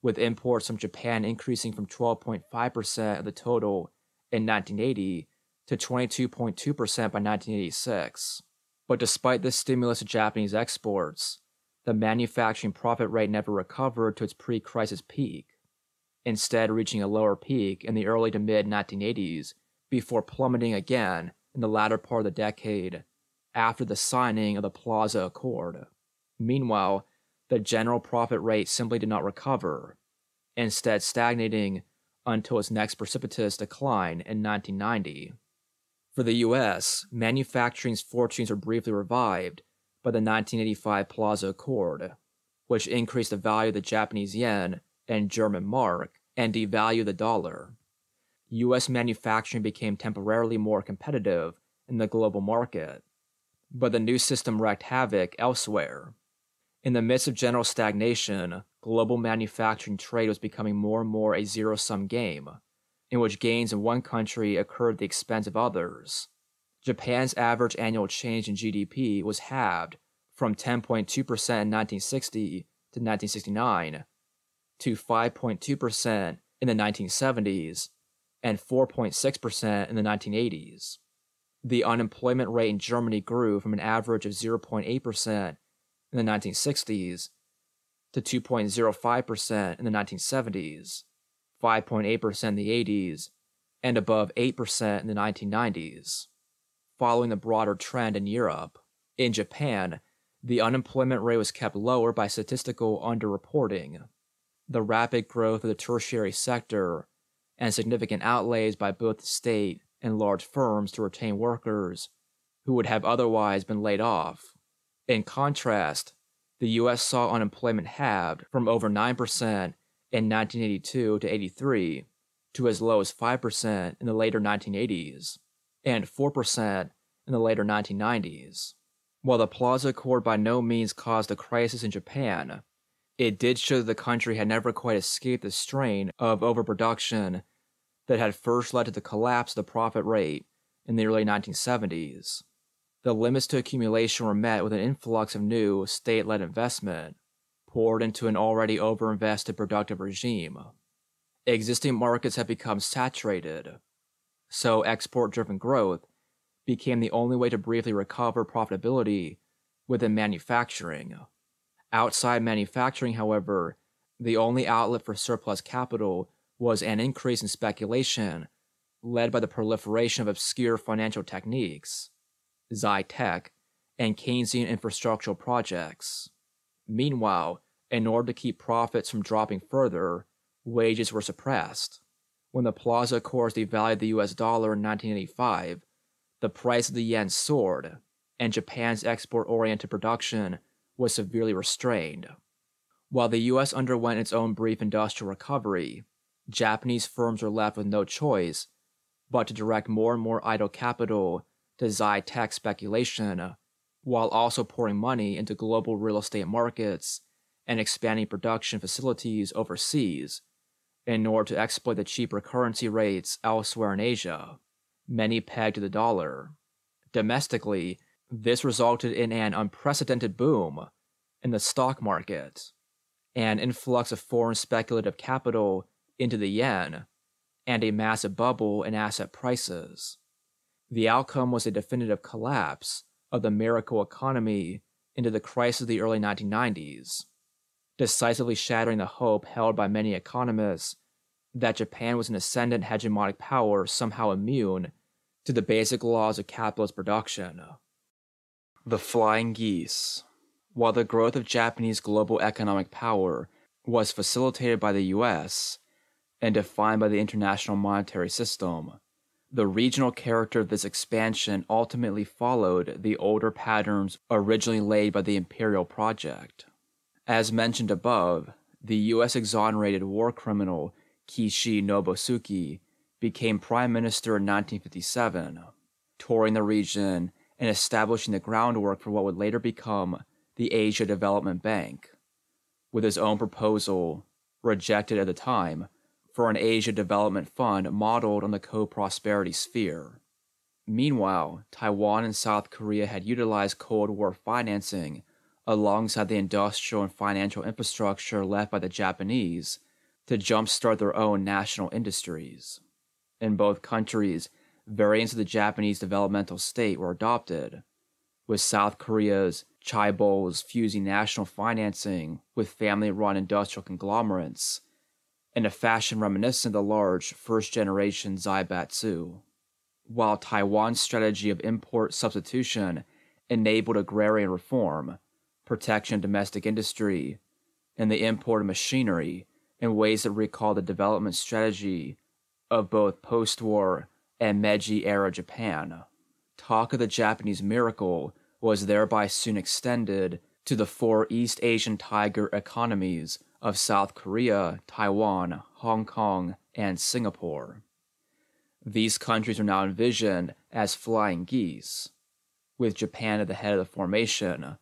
with imports from Japan increasing from 12.5% of the total in 1980 to 22.2% by 1986. But despite this stimulus to Japanese exports, the manufacturing profit rate never recovered to its pre-crisis peak, instead reaching a lower peak in the early to mid-1980s before plummeting again in the latter part of the decade after the signing of the Plaza Accord. Meanwhile, the general profit rate simply did not recover, instead stagnating until its next precipitous decline in 1990. For the U.S., manufacturing's fortunes were briefly revived by the 1985 Plaza Accord, which increased the value of the Japanese yen and German mark and devalued the dollar. U.S. manufacturing became temporarily more competitive in the global market, but the new system wreaked havoc elsewhere. In the midst of general stagnation, global manufacturing trade was becoming more and more a zero-sum game, in which gains in one country occurred at the expense of others. Japan's average annual change in GDP was halved from 10.2% in 1960 to 1969 to 5.2% in the 1970s and 4.6% in the 1980s. The unemployment rate in Germany grew from an average of 0.8% in the 1960s to 2.05% in the 1970s, 5.8% in the 80s, and above 8% in the 1990s. Following the broader trend in Europe, in Japan, the unemployment rate was kept lower by statistical underreporting. The rapid growth of the tertiary sector and significant outlays by both the state and large firms to retain workers who would have otherwise been laid off. In contrast, the U.S. saw unemployment halved from over 9% in 1982 to 83 to as low as 5% in the later 1980s and 4% in the later 1990s. While the Plaza Accord by no means caused a crisis in Japan, it did show that the country had never quite escaped the strain of overproduction that had first led to the collapse of the profit rate in the early 1970s. The limits to accumulation were met with an influx of new, state-led investment poured into an already overinvested productive regime. Existing markets had become saturated, so export-driven growth became the only way to briefly recover profitability within manufacturing. Outside manufacturing, however, the only outlet for surplus capital was an increase in speculation led by the proliferation of obscure financial techniques, Xi-tech, and Keynesian infrastructural projects. Meanwhile, in order to keep profits from dropping further, wages were suppressed. When the Plaza Accords devalued the US dollar in 1985, the price of the yen soared, and Japan's export-oriented production was severely restrained. While the U.S. underwent its own brief industrial recovery, Japanese firms were left with no choice but to direct more and more idle capital to Xi-tech speculation, while also pouring money into global real estate markets and expanding production facilities overseas in order to exploit the cheaper currency rates elsewhere in Asia, many pegged to the dollar. Domestically, this resulted in an unprecedented boom in the stock market, an influx of foreign speculative capital into the yen, and a massive bubble in asset prices. The outcome was a definitive collapse of the miracle economy into the crisis of the early 1990s, decisively shattering the hope held by many economists that Japan was an ascendant hegemonic power somehow immune to the basic laws of capitalist production. The Flying Geese. While the growth of Japanese global economic power was facilitated by the U.S. and defined by the international monetary system, the regional character of this expansion ultimately followed the older patterns originally laid by the imperial project. As mentioned above, the U.S. exonerated war criminal Kishi Nobusuke became prime minister in 1957, touring the region and establishing the groundwork for what would later become the Asia Development Bank, with his own proposal, rejected at the time, for an Asia Development Fund modeled on the co-prosperity sphere. Meanwhile, Taiwan and South Korea had utilized Cold War financing alongside the industrial and financial infrastructure left by the Japanese to jumpstart their own national industries. In both countries, variants of the Japanese developmental state were adopted, with South Korea's chaebols fusing national financing with family-run industrial conglomerates, in a fashion reminiscent of the large first-generation zaibatsu, while Taiwan's strategy of import substitution enabled agrarian reform, protection of domestic industry, and the import of machinery in ways that recall the development strategy of both post-war and Meiji-era Japan. Talk of the Japanese miracle was thereby soon extended to the four East Asian tiger economies of South Korea, Taiwan, Hong Kong, and Singapore. These countries are now envisioned as flying geese, with Japan at the head of the formation,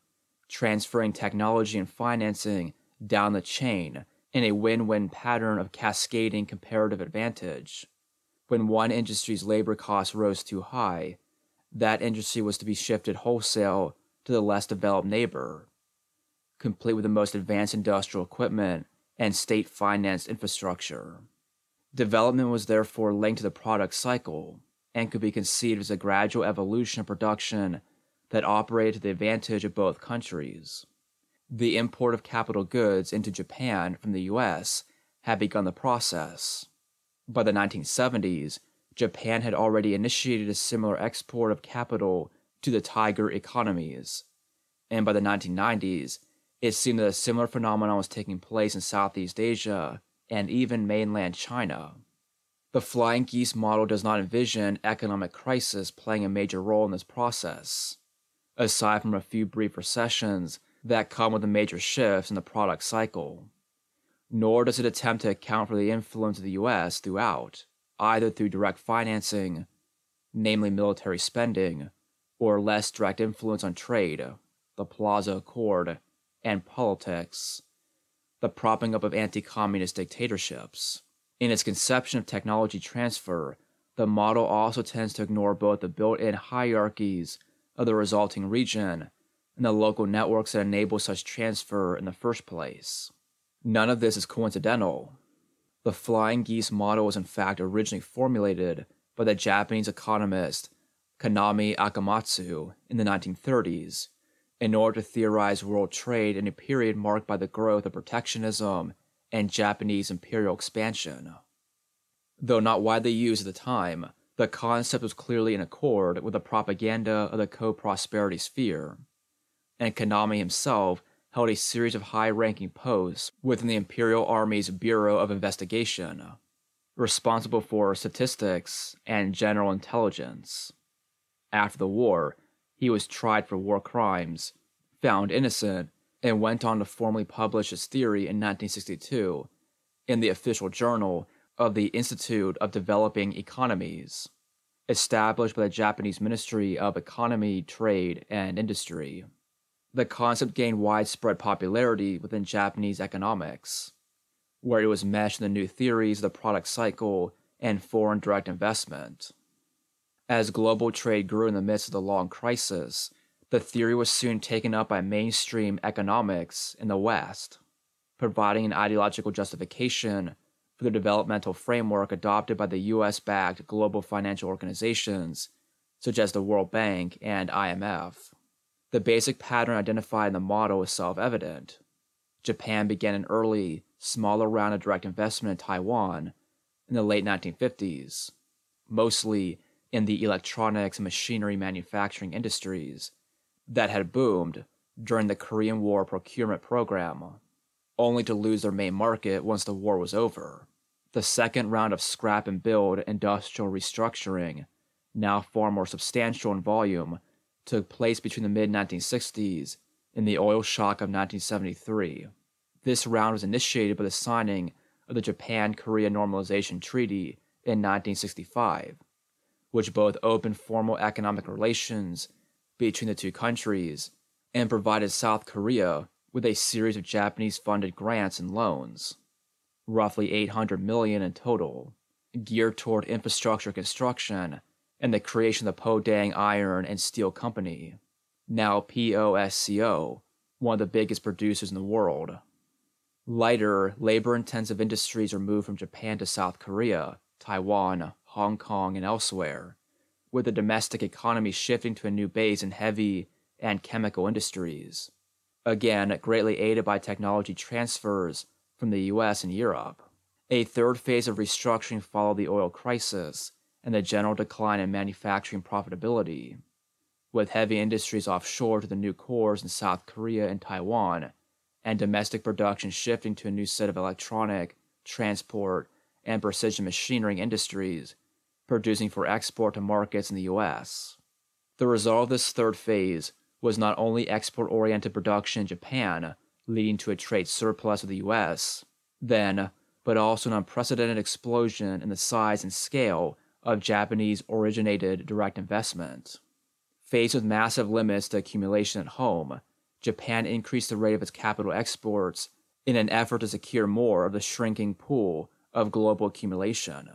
transferring technology and financing down the chain in a win-win pattern of cascading comparative advantage. When one industry's labor costs rose too high, that industry was to be shifted wholesale to the less developed neighbor, complete with the most advanced industrial equipment and state-financed infrastructure. Development was therefore linked to the product cycle, and could be conceived as a gradual evolution of production that operated to the advantage of both countries. The import of capital goods into Japan from the US had begun the process. By the 1970s, Japan had already initiated a similar export of capital to the tiger economies, and by the 1990s, it seemed that a similar phenomenon was taking place in Southeast Asia and even mainland China. The flying geese model does not envision economic crisis playing a major role in this process, aside from a few brief recessions that come with the major shifts in the product cycle. Nor does it attempt to account for the influence of the US throughout, either through direct financing, namely military spending, or less direct influence on trade, the Plaza Accord, and politics, the propping up of anti-communist dictatorships. In its conception of technology transfer, the model also tends to ignore both the built-in hierarchies of the resulting region and the local networks that enable such transfer in the first place. None of this is coincidental. The flying geese model was in fact originally formulated by the Japanese economist Kanami Akamatsu in the 1930s in order to theorize world trade in a period marked by the growth of protectionism and Japanese imperial expansion. Though not widely used at the time, the concept was clearly in accord with the propaganda of the co-prosperity sphere, and Kanami himself held a series of high-ranking posts within the Imperial Army's Bureau of Investigation, responsible for statistics and general intelligence. After the war, he was tried for war crimes, found innocent, and went on to formally publish his theory in 1962 in the official journal of the Institute of Developing Economies, established by the Japanese Ministry of Economy, Trade, and Industry. The concept gained widespread popularity within Japanese economics, where it was meshed in the new theories of the product cycle and foreign direct investment. As global trade grew in the midst of the long crisis, the theory was soon taken up by mainstream economics in the West, providing an ideological justification for the developmental framework adopted by the US-backed global financial organizations such as the World Bank and IMF. The basic pattern identified in the model is self-evident. Japan began an early, smaller round of direct investment in Taiwan in the late 1950s, mostly in the electronics and machinery manufacturing industries that had boomed during the Korean War procurement program, only to lose their main market once the war was over. The second round of scrap and build industrial restructuring, now far more substantial in volume, took place between the mid-1960s and the oil shock of 1973. This round was initiated by the signing of the Japan-Korea Normalization Treaty in 1965, which both opened formal economic relations between the two countries and provided South Korea with a series of Japanese-funded grants and loans, roughly $800 million in total, geared toward infrastructure construction and the creation of the Podang Iron and Steel Company, now POSCO, one of the biggest producers in the world. Lighter, labor-intensive industries were moved from Japan to South Korea, Taiwan, Hong Kong, and elsewhere, with the domestic economy shifting to a new base in heavy and chemical industries, again greatly aided by technology transfers from the US and Europe. A third phase of restructuring followed the oil crisis and the general decline in manufacturing profitability, with heavy industries offshore to the new cores in South Korea and Taiwan, and domestic production shifting to a new set of electronic, transport, and precision machinery industries, producing for export to markets in the US. The result of this third phase was not only export-oriented production in Japan, leading to a trade surplus of the US, then, but also an unprecedented explosion in the size and scale of Japanese-originated direct investment. Faced with massive limits to accumulation at home, Japan increased the rate of its capital exports in an effort to secure more of the shrinking pool of global accumulation.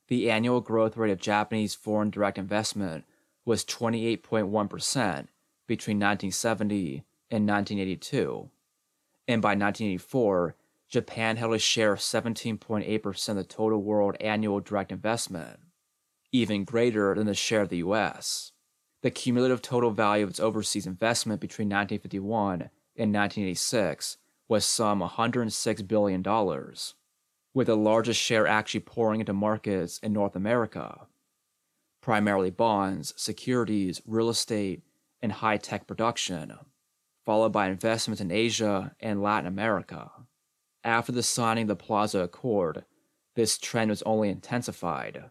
The annual growth rate of Japanese foreign direct investment was 28.1% between 1970 and 1982, and by 1984, Japan held a share of 17.8% of the total world annual direct investment. even greater than the share of the U.S. The cumulative total value of its overseas investment between 1951 and 1986 was some $106 billion, with the largest share actually pouring into markets in North America, primarily bonds, securities, real estate, and high-tech production, followed by investments in Asia and Latin America. After the signing of the Plaza Accord, this trend was only intensified.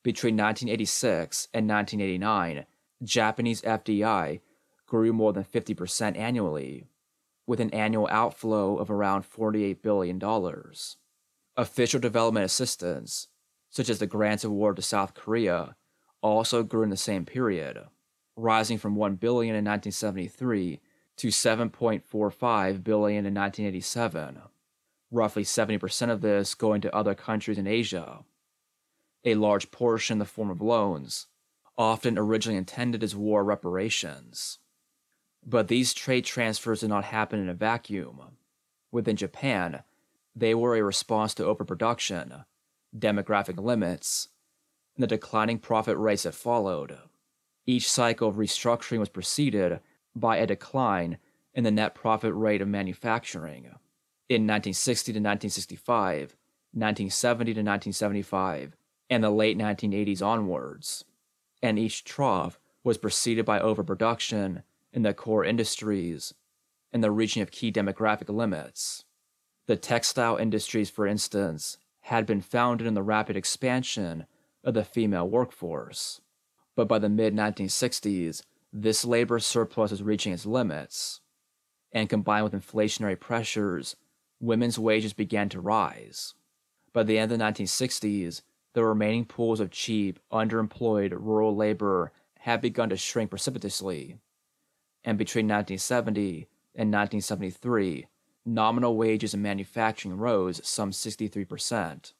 Between 1986 and 1989, Japanese FDI grew more than 50% annually, with an annual outflow of around $48 billion. Official development assistance, such as the grants awarded to South Korea, also grew in the same period, rising from $1 billion in 1973 to $7.45 billion in 1987, roughly 70% of this going to other countries in Asia. A large portion in the form of loans, often originally intended as war reparations. But these trade transfers did not happen in a vacuum. Within Japan, they were a response to overproduction, demographic limits, and the declining profit rates that followed. Each cycle of restructuring was preceded by a decline in the net profit rate of manufacturing. In 1960 to 1965, 1970 to 1975, and the late 1980s onwards, and each trough was preceded by overproduction in the core industries and the reaching of key demographic limits. The textile industries, for instance, had been founded in the rapid expansion of the female workforce, but by the mid-1960s, this labor surplus was reaching its limits, and combined with inflationary pressures, women's wages began to rise. By the end of the 1960s, the remaining pools of cheap, underemployed rural labor had begun to shrink precipitously, and between 1970 and 1973, nominal wages in manufacturing rose some 63%.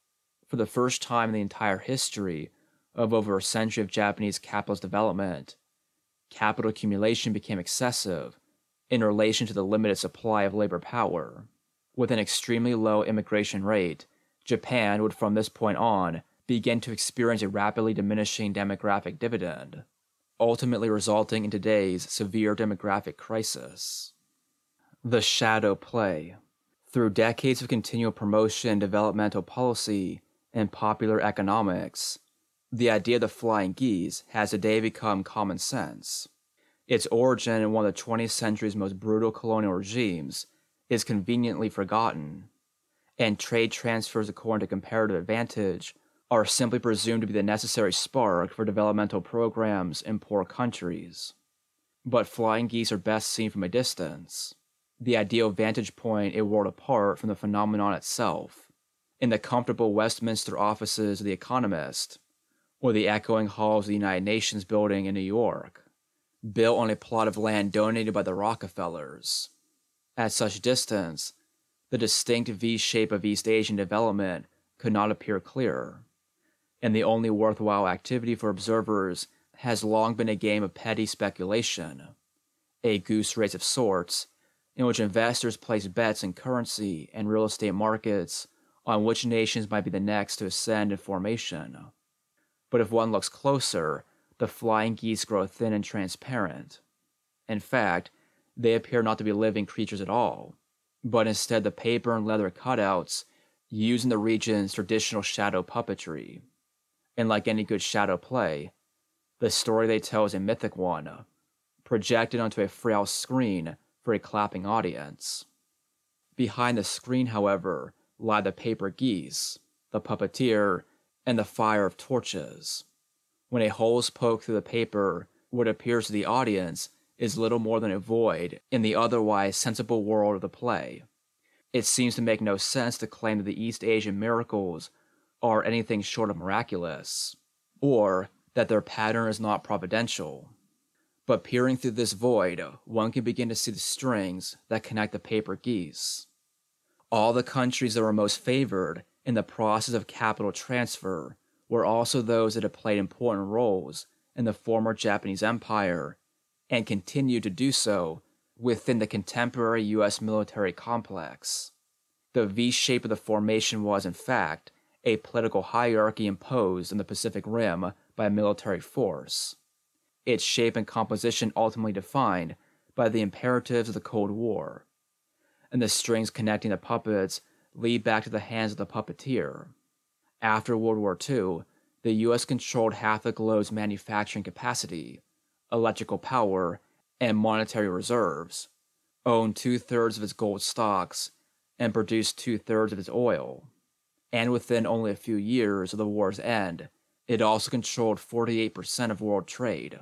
For the first time in the entire history of over a century of Japanese capitalist development, capital accumulation became excessive in relation to the limited supply of labor power. With an extremely low immigration rate, Japan would from this point on begin to experience a rapidly diminishing demographic dividend, ultimately resulting in today's severe demographic crisis. The shadow play. Through decades of continual promotion in developmental policy and popular economics, the idea of the flying geese has today become common sense. Its origin in one of the 20th century's most brutal colonial regimes is conveniently forgotten, and trade transfers according to comparative advantage are simply presumed to be the necessary spark for developmental programs in poor countries. But flying geese are best seen from a distance, the ideal vantage point a world apart from the phenomenon itself, in the comfortable Westminster offices of The Economist, or the echoing halls of the United Nations building in New York, built on a plot of land donated by the Rockefellers. At such distance, the distinct V-shape of East Asian development could not appear clearer, and the only worthwhile activity for observers has long been a game of petty speculation, a goose race of sorts, in which investors place bets in currency and real estate markets on which nations might be the next to ascend in formation. But if one looks closer, the flying geese grow thin and transparent. In fact, they appear not to be living creatures at all, but instead the paper and leather cutouts used in the region's traditional shadow puppetry. And like any good shadow play, the story they tell is a mythic one, projected onto a frail screen for a clapping audience. Behind the screen, however, lie the paper geese, the puppeteer, and the fire of torches. When a hole is poked through the paper, what appears to the audience is little more than a void in the otherwise sensible world of the play. It seems to make no sense to claim that the East Asian miracles are anything short of miraculous, or that their pattern is not providential. But peering through this void, one can begin to see the strings that connect the paper geese. All the countries that were most favored in the process of capital transfer were also those that had played important roles in the former Japanese Empire and continued to do so within the contemporary U.S. military complex. The V-shape of the formation was, in fact, a political hierarchy imposed in the Pacific Rim by a military force, its shape and composition ultimately defined by the imperatives of the Cold War, and the strings connecting the puppets lead back to the hands of the puppeteer. After World War II, the U.S. controlled half the globe's manufacturing capacity, electrical power, and monetary reserves, owned 2/3 of its gold stocks, and produced 2/3 of its oil. And within only a few years of the war's end, it also controlled 48% of world trade.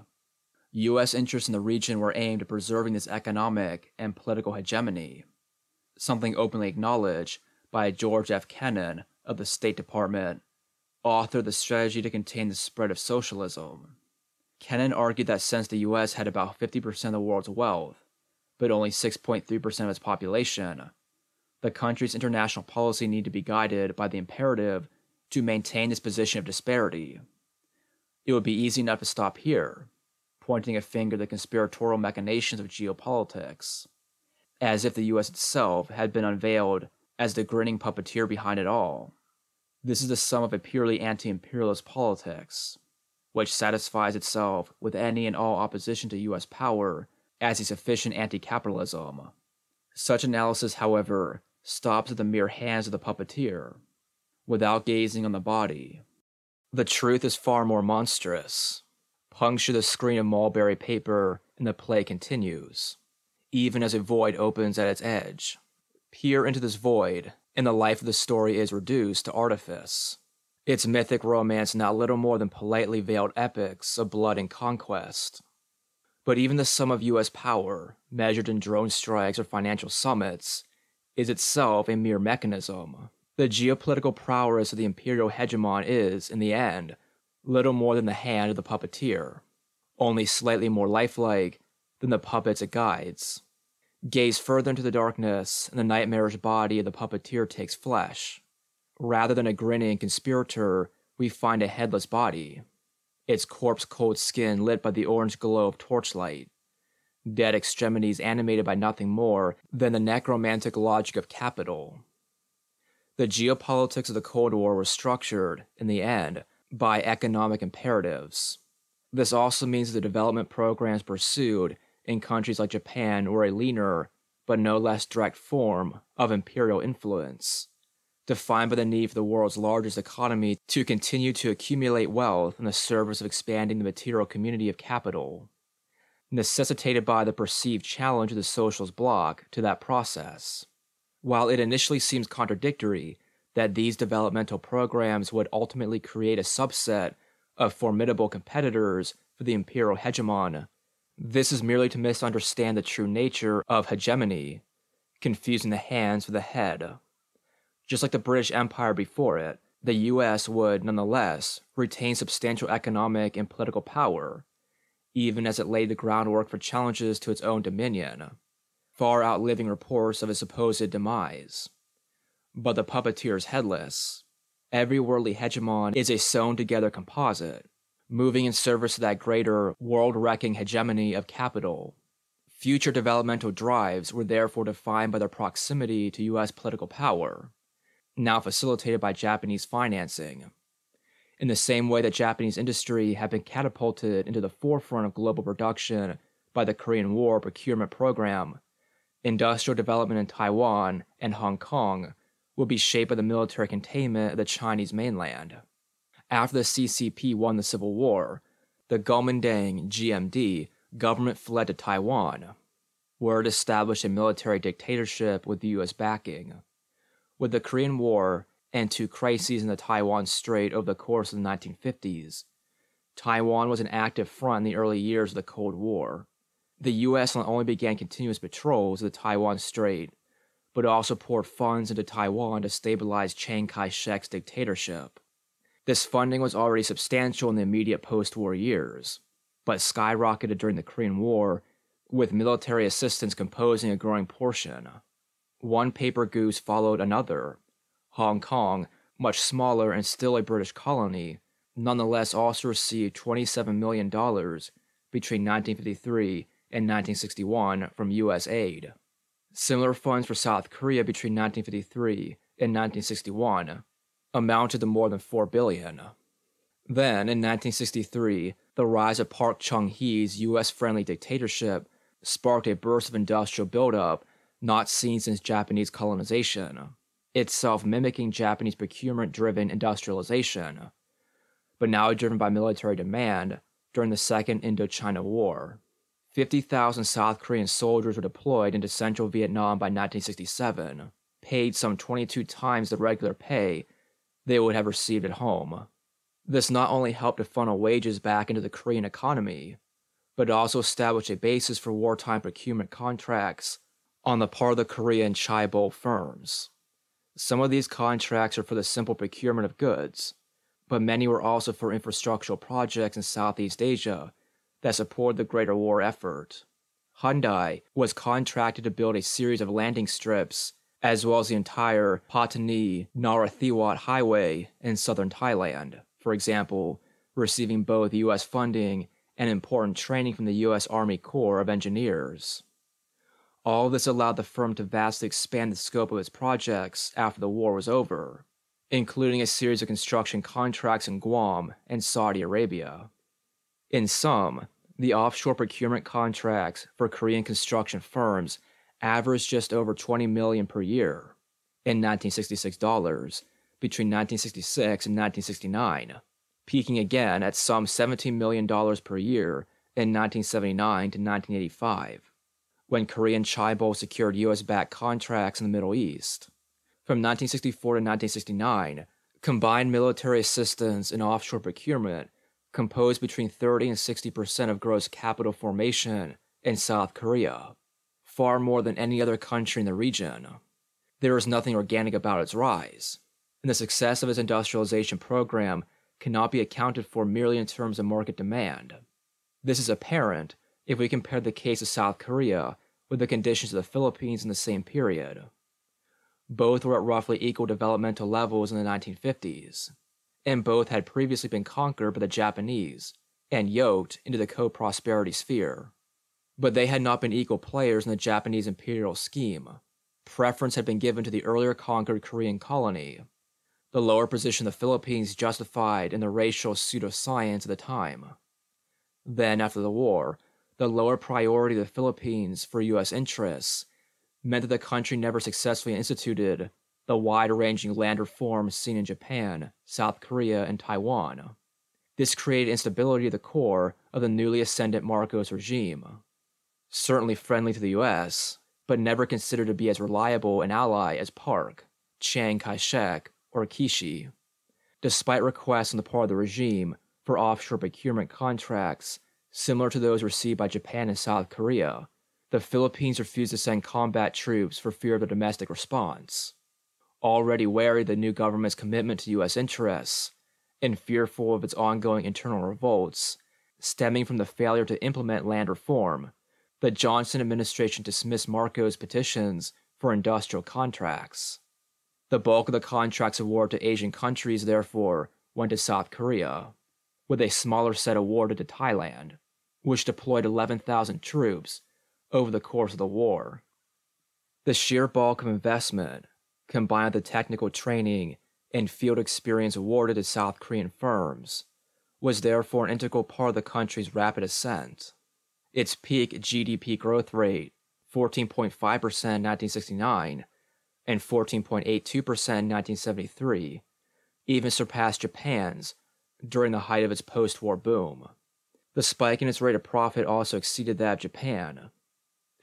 U.S. interests in the region were aimed at preserving this economic and political hegemony, something openly acknowledged by George F. Kennan of the State Department, author of The Strategy to Contain the Spread of Socialism. Kennan argued that since the U.S. had about 50% of the world's wealth, but only 6.3% of its population, the country's international policy needed to be guided by the imperative to maintain this position of disparity. It would be easy enough to stop here, pointing a finger at the conspiratorial machinations of geopolitics, as if the U.S. itself had been unveiled as the grinning puppeteer behind it all. This is the sum of a purely anti-imperialist politics, which satisfies itself with any and all opposition to U.S. power as a sufficient anti-capitalism. Such analysis, however, stops at the mere hands of the puppeteer, without gazing on the body. The truth is far more monstrous. Puncture the screen of mulberry paper, and the play continues, even as a void opens at its edge. Peer into this void, and the life of the story is reduced to artifice. Its mythic romance not little more than politely veiled epics of blood and conquest. But even the sum of U.S. power, measured in drone strikes or financial summits, is itself a mere mechanism. The geopolitical prowess of the imperial hegemon is, in the end, little more than the hand of the puppeteer, only slightly more lifelike than the puppets it guides. Gaze further into the darkness, and the nightmarish body of the puppeteer takes flesh. Rather than a grinning conspirator, we find a headless body, its corpse-cold skin lit by the orange glow of torchlight, dead extremities animated by nothing more than the necromantic logic of capital. The geopolitics of the Cold War were structured, in the end, by economic imperatives. This also means the development programs pursued in countries like Japan were a leaner, but no less direct form of imperial influence, defined by the need for the world's largest economy to continue to accumulate wealth in the service of expanding the material community of capital, necessitated by the perceived challenge of the socialist bloc to that process. While it initially seems contradictory that these developmental programs would ultimately create a subset of formidable competitors for the imperial hegemon, this is merely to misunderstand the true nature of hegemony, confusing the hands for the head. Just like the British Empire before it, the U.S. would, nonetheless, retain substantial economic and political power, even as it laid the groundwork for challenges to its own dominion, far outliving reports of its supposed demise. But the puppeteer is headless. Every worldly hegemon is a sewn-together composite, moving in service to that greater, world-wrecking hegemony of capital. Future developmental drives were therefore defined by their proximity to U.S. political power, now facilitated by Japanese financing. In the same way that Japanese industry had been catapulted into the forefront of global production by the Korean War procurement program, industrial development in Taiwan and Hong Kong would be shaped by the military containment of the Chinese mainland. After the CCP won the Civil War, the Kuomintang (GMD) government fled to Taiwan, where it established a military dictatorship with the U.S. backing. With the Korean War and two crises in the Taiwan Strait over the course of the 1950s, Taiwan was an active front in the early years of the Cold War. The U.S. not only began continuous patrols of the Taiwan Strait, but also poured funds into Taiwan to stabilize Chiang Kai-shek's dictatorship. This funding was already substantial in the immediate post-war years, but skyrocketed during the Korean War, with military assistance composing a growing portion. One paper goose followed another. Hong Kong, much smaller and still a British colony, nonetheless also received $27 million between 1953 and 1961 from U.S. aid. Similar funds for South Korea between 1953 and 1961 amounted to more than $4 billion. Then, in 1963, the rise of Park Chung-hee's U.S.-friendly dictatorship sparked a burst of industrial buildup not seen since Japanese colonization, itself mimicking Japanese procurement-driven industrialization, but now driven by military demand during the Second Indochina War. 50,000 South Korean soldiers were deployed into central Vietnam by 1967, paid some 22 times the regular pay they would have received at home. This not only helped to funnel wages back into the Korean economy, but also established a basis for wartime procurement contracts on the part of the Korean chaebol firms. Some of these contracts were for the simple procurement of goods, but many were also for infrastructural projects in Southeast Asia that supported the Greater War effort. Hyundai was contracted to build a series of landing strips, as well as the entire Pattani-Narathiwat Highway in southern Thailand, for example, receiving both U.S. funding and important training from the U.S. Army Corps of Engineers. All of this allowed the firm to vastly expand the scope of its projects after the war was over, including a series of construction contracts in Guam and Saudi Arabia. In sum, the offshore procurement contracts for Korean construction firms averaged just over $20 million per year in 1966 dollars between 1966 and 1969, peaking again at some $17 million per year in 1979 to 1985, when Korean chaebol secured U.S.-backed contracts in the Middle East. From 1964 to 1969, combined military assistance and offshore procurement composed between 30 and 60% of gross capital formation in South Korea, far more than any other country in the region. There is nothing organic about its rise, and the success of its industrialization program cannot be accounted for merely in terms of market demand. This is apparent if we compare the case of South Korea with the conditions of the Philippines in the same period. Both were at roughly equal developmental levels in the 1950s, and both had previously been conquered by the Japanese and yoked into the co-prosperity sphere. But they had not been equal players in the Japanese imperial scheme. Preference had been given to the earlier conquered Korean colony. The lower position of the Philippines justified in the racial pseudoscience of the time. Then, after the war, the lower priority of the Philippines for U.S. interests meant that the country never successfully instituted the wide-ranging land reforms seen in Japan, South Korea, and Taiwan. This created instability at the core of the newly ascendant Marcos regime. Certainly friendly to the U.S., but never considered to be as reliable an ally as Park, Chiang Kai-shek, or Kishi. Despite requests on the part of the regime for offshore procurement contracts similar to those received by Japan and South Korea, the Philippines refused to send combat troops for fear of the domestic response. Already wary of the new government's commitment to U.S. interests, and fearful of its ongoing internal revolts, stemming from the failure to implement land reform, the Johnson administration dismissed Marcos' petitions for industrial contracts. The bulk of the contracts awarded to Asian countries, therefore, went to South Korea, with a smaller set awarded to Thailand, which deployed 11,000 troops over the course of the war. The sheer bulk of investment, combined with the technical training and field experience awarded to South Korean firms, was therefore an integral part of the country's rapid ascent. Its peak GDP growth rate, 14.5% in 1969 and 14.82% in 1973, even surpassed Japan's during the height of its post-war boom. The spike in its rate of profit also exceeded that of Japan,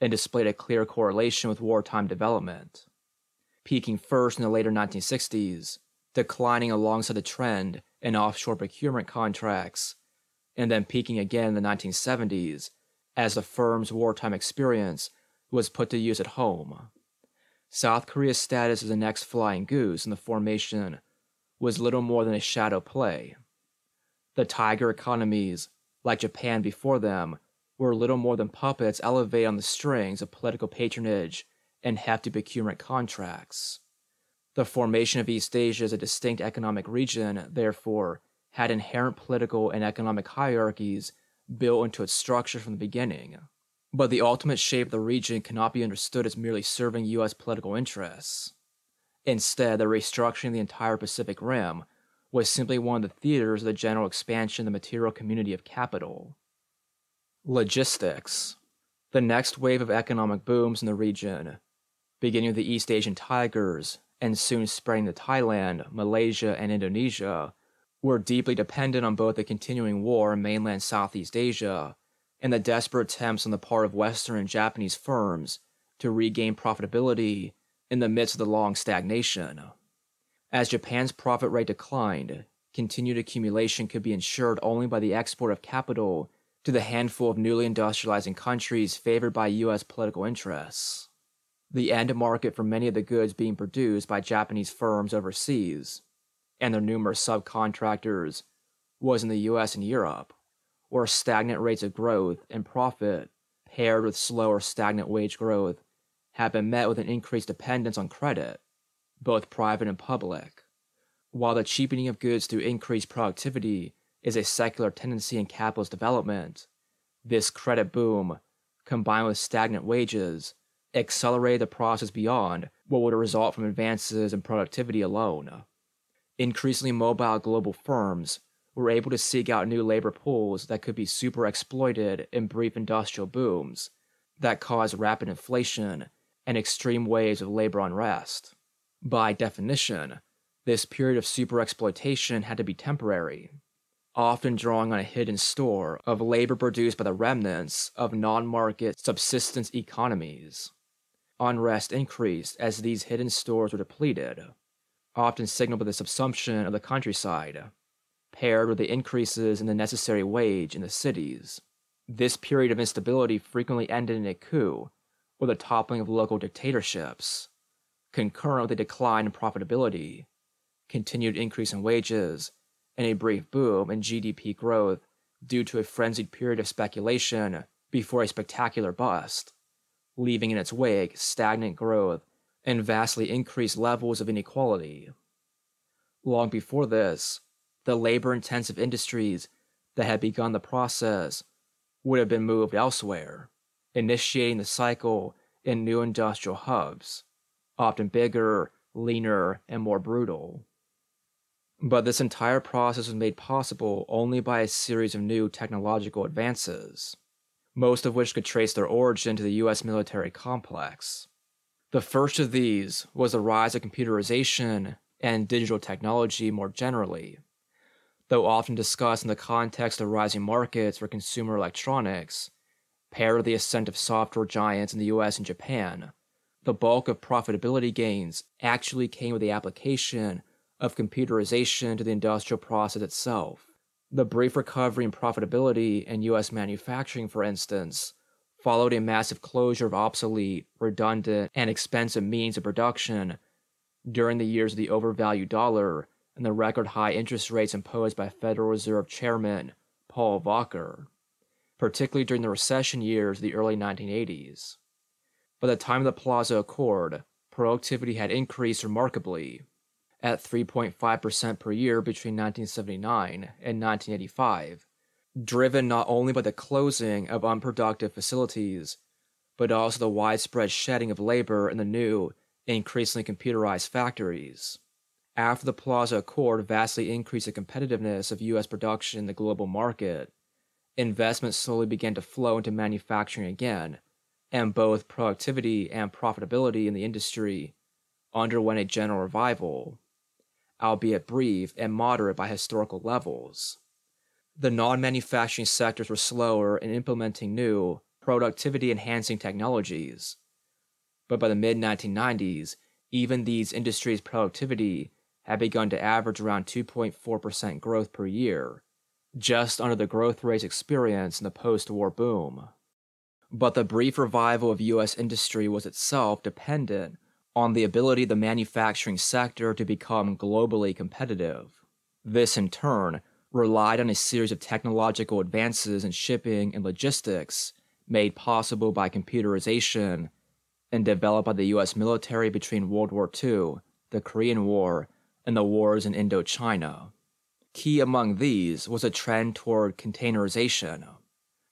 and displayed a clear correlation with wartime development, peaking first in the later 1960s, declining alongside the trend in offshore procurement contracts, and then peaking again in the 1970s as the firm's wartime experience was put to use at home. South Korea's status as the next flying goose in the formation was little more than a shadow play. The tiger economies, like Japan before them, were little more than puppets elevated on the strings of political patronage and hefty procurement contracts. The formation of East Asia as a distinct economic region, therefore, had inherent political and economic hierarchies built into its structure from the beginning. But the ultimate shape of the region cannot be understood as merely serving U.S. political interests. Instead, the restructuring of the entire Pacific Rim was simply one of the theaters of the general expansion of the material community of capital. Logistics. The next wave of economic booms in the region, beginning with the East Asian tigers and soon spreading to Thailand, Malaysia, and Indonesia, were deeply dependent on both the continuing war in mainland Southeast Asia and the desperate attempts on the part of Western and Japanese firms to regain profitability in the midst of the long stagnation. As Japan's profit rate declined, continued accumulation could be ensured only by the export of capital to the handful of newly industrializing countries favored by U.S. political interests. The end market for many of the goods being produced by Japanese firms overseas, and their numerous subcontractors, was in the U.S. and Europe, where stagnant rates of growth and profit, paired with slow or stagnant wage growth, have been met with an increased dependence on credit, both private and public. While the cheapening of goods through increased productivity is a secular tendency in capitalist development, this credit boom, combined with stagnant wages, accelerated the process beyond what would result from advances in productivity alone. Increasingly mobile global firms were able to seek out new labor pools that could be super exploited in brief industrial booms that caused rapid inflation and extreme waves of labor unrest. By definition, this period of super exploitation had to be temporary, often drawing on a hidden store of labor produced by the remnants of non-market subsistence economies. Unrest increased as these hidden stores were depleted, often signaled by the subsumption of the countryside, paired with the increases in the necessary wage in the cities. This period of instability frequently ended in a coup or the toppling of local dictatorships, concurrent with a decline in profitability, continued increase in wages, and a brief boom in GDP growth due to a frenzied period of speculation before a spectacular bust, leaving in its wake stagnant growth and vastly increased levels of inequality. Long before this, the labor-intensive industries that had begun the process would have been moved elsewhere, initiating the cycle in new industrial hubs, often bigger, leaner, and more brutal. But this entire process was made possible only by a series of new technological advances, most of which could trace their origin to the U.S. military complex. The first of these was the rise of computerization and digital technology more generally. Though often discussed in the context of rising markets for consumer electronics, paired with the ascent of software giants in the US and Japan, the bulk of profitability gains actually came with the application of computerization to the industrial process itself. The brief recovery in profitability in US manufacturing, for instance, followed a massive closure of obsolete, redundant, and expensive means of production during the years of the overvalued dollar and the record high interest rates imposed by Federal Reserve Chairman Paul Volcker, particularly during the recession years of the early 1980s. By the time of the Plaza Accord, productivity had increased remarkably, at 3.5% per year between 1979 and 1985, driven not only by the closing of unproductive facilities, but also the widespread shedding of labor in the new, increasingly computerized factories. After the Plaza Accord vastly increased the competitiveness of U.S. production in the global market, investment slowly began to flow into manufacturing again, and both productivity and profitability in the industry underwent a general revival, albeit brief and moderate by historical levels. The non-manufacturing sectors were slower in implementing new, productivity-enhancing technologies, but by the mid-1990s, even these industries' productivity had begun to average around 2.4% growth per year, just under the growth rates experienced in the post-war boom. But the brief revival of U.S. industry was itself dependent on the ability of the manufacturing sector to become globally competitive. This, in turn, relied on a series of technological advances in shipping and logistics made possible by computerization and developed by the U.S. military between World War II, the Korean War, and the wars in Indochina. Key among these was a trend toward containerization,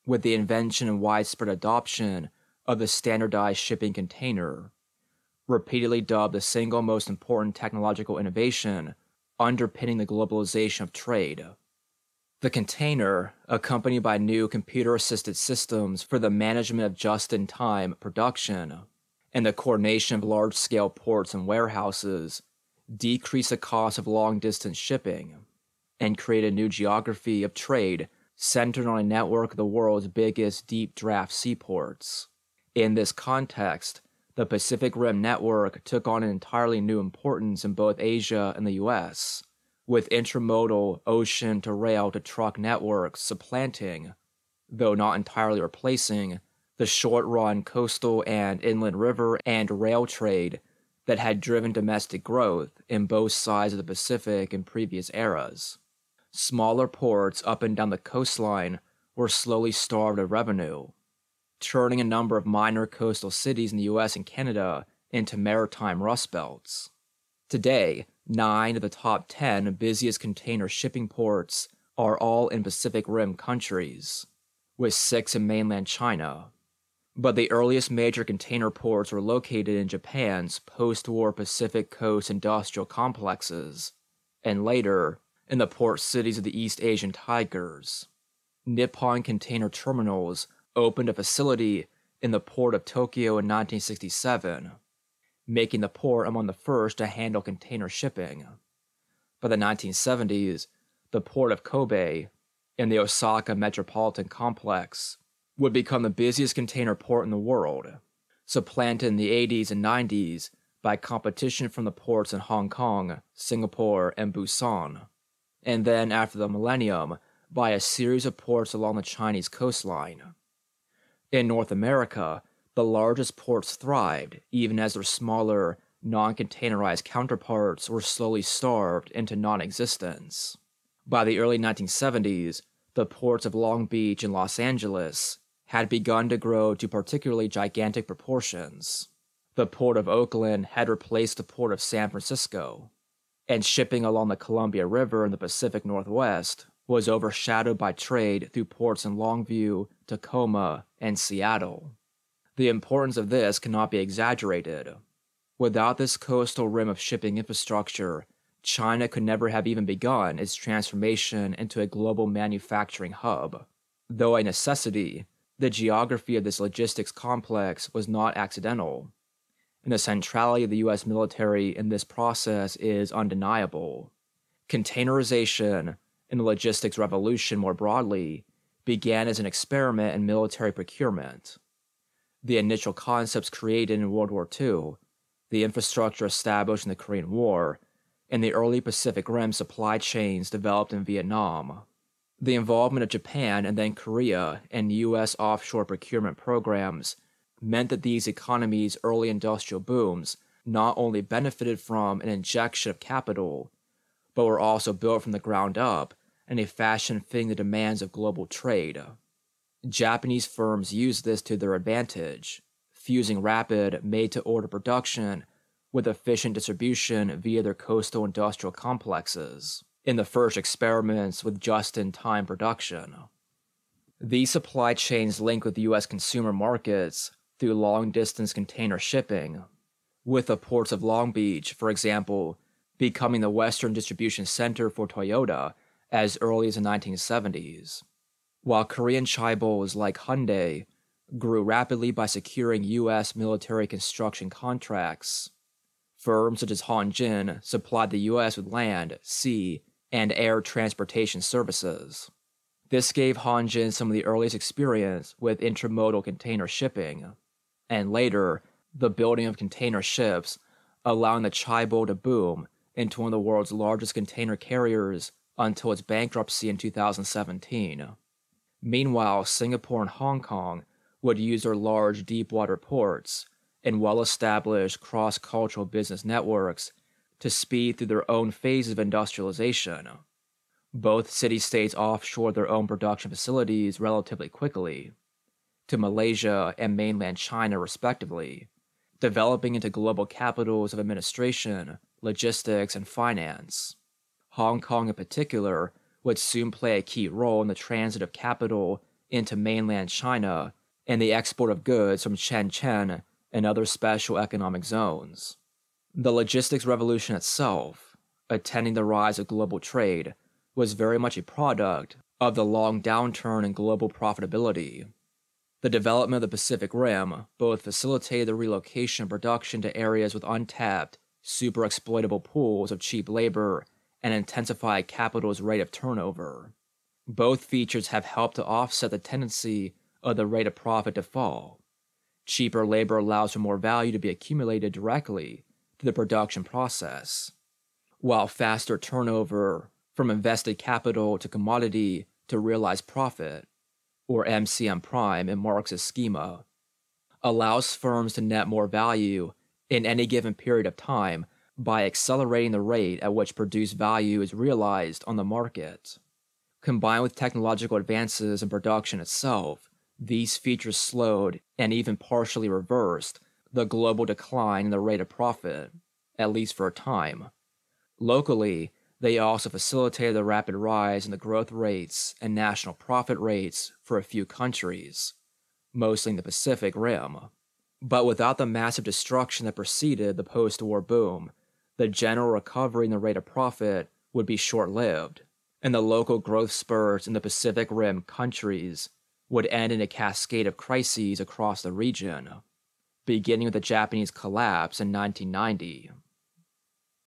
with the invention and widespread adoption of the standardized shipping container, repeatedly dubbed the single most important technological innovation underpinning the globalization of trade. The container, accompanied by new computer-assisted systems for the management of just-in-time production and the coordination of large-scale ports and warehouses, decreased the cost of long-distance shipping and created a new geography of trade centered on a network of the world's biggest deep-draft seaports. In this context, the Pacific Rim network took on an entirely new importance in both Asia and the U.S., with intramodal ocean to rail to truck networks supplanting, though not entirely replacing, the short-run coastal and inland river and rail trade that had driven domestic growth in both sides of the Pacific in previous eras. Smaller ports up and down the coastline were slowly starved of revenue, turning a number of minor coastal cities in the US and Canada into maritime rust belts. Today, 9 of the top 10 busiest container shipping ports are all in Pacific Rim countries, with 6 in mainland China. But the earliest major container ports were located in Japan's post-war Pacific Coast industrial complexes, and later, in the port cities of the East Asian Tigers. Nippon Container Terminals opened a facility in the port of Tokyo in 1967, making the port among the first to handle container shipping. By the 1970s, the port of Kobe, in the Osaka metropolitan complex, would become the busiest container port in the world, supplanted in the 80s and 90s by competition from the ports in Hong Kong, Singapore, and Busan, and then after the millennium by a series of ports along the Chinese coastline. In North America, the largest ports thrived even as their smaller, non-containerized counterparts were slowly starved into non-existence. By the early 1970s, the ports of Long Beach and Los Angeles had begun to grow to particularly gigantic proportions. The port of Oakland had replaced the port of San Francisco, and shipping along the Columbia River in the Pacific Northwest was overshadowed by trade through ports in Longview, Tacoma, and Seattle. The importance of this cannot be exaggerated. Without this coastal rim of shipping infrastructure, China could never have even begun its transformation into a global manufacturing hub. Though a necessity, the geography of this logistics complex was not accidental, and the centrality of the U.S. military in this process is undeniable. Containerization, and the logistics revolution more broadly, began as an experiment in military procurement. The initial concepts created in World War II, the infrastructure established in the Korean War, and the early Pacific Rim supply chains developed in Vietnam. The involvement of Japan and then Korea in U.S. offshore procurement programs meant that these economies' early industrial booms not only benefited from an injection of capital, but were also built from the ground up in a fashion fitting the demands of global trade. Japanese firms used this to their advantage, fusing rapid, made-to-order production with efficient distribution via their coastal industrial complexes, in the first experiments with just-in-time production. These supply chains link with U.S. consumer markets through long-distance container shipping, with the ports of Long Beach, for example, becoming the Western distribution center for Toyota as early as the 1970s, while Korean chaebols like Hyundai grew rapidly by securing U.S. military construction contracts. Firms such as Hanjin supplied the U.S. with land, sea, and air transportation services. This gave Hanjin some of the earliest experience with intramodal container shipping, and later, the building of container ships, allowing the chaebol to boom into one of the world's largest container carriers until its bankruptcy in 2017. Meanwhile, Singapore and Hong Kong would use their large deep-water ports and well-established cross-cultural business networks to speed through their own phases of industrialization. Both city-states offshored their own production facilities relatively quickly, to Malaysia and mainland China respectively, developing into global capitals of administration, logistics, and finance. Hong Kong in particular would soon play a key role in the transit of capital into mainland China and the export of goods from Shenzhen and other special economic zones. The logistics revolution itself, attending the rise of global trade was very much a product of the long downturn in global profitability. The development of the Pacific Rim both facilitated the relocation of production to areas with untapped, super-exploitable pools of cheap labor and intensified capital's rate of turnover. Both features have helped to offset the tendency of the rate of profit to fall. Cheaper labor allows for more value to be accumulated directly to the production process, while faster turnover from invested capital to commodity to realized profit, or MCM prime in Marx's schema, allows firms to net more value in any given period of time by accelerating the rate at which produced value is realized on the market. Combined with technological advances in production itself, these features slowed and even partially reversed the global decline in the rate of profit, at least for a time. Locally, they also facilitated the rapid rise in the growth rates and national profit rates for a few countries, mostly in the Pacific Rim. But without the massive destruction that preceded the post-war boom, the general recovery in the rate of profit would be short-lived, and the local growth spurts in the Pacific Rim countries would end in a cascade of crises across the region, beginning with the Japanese collapse in 1990.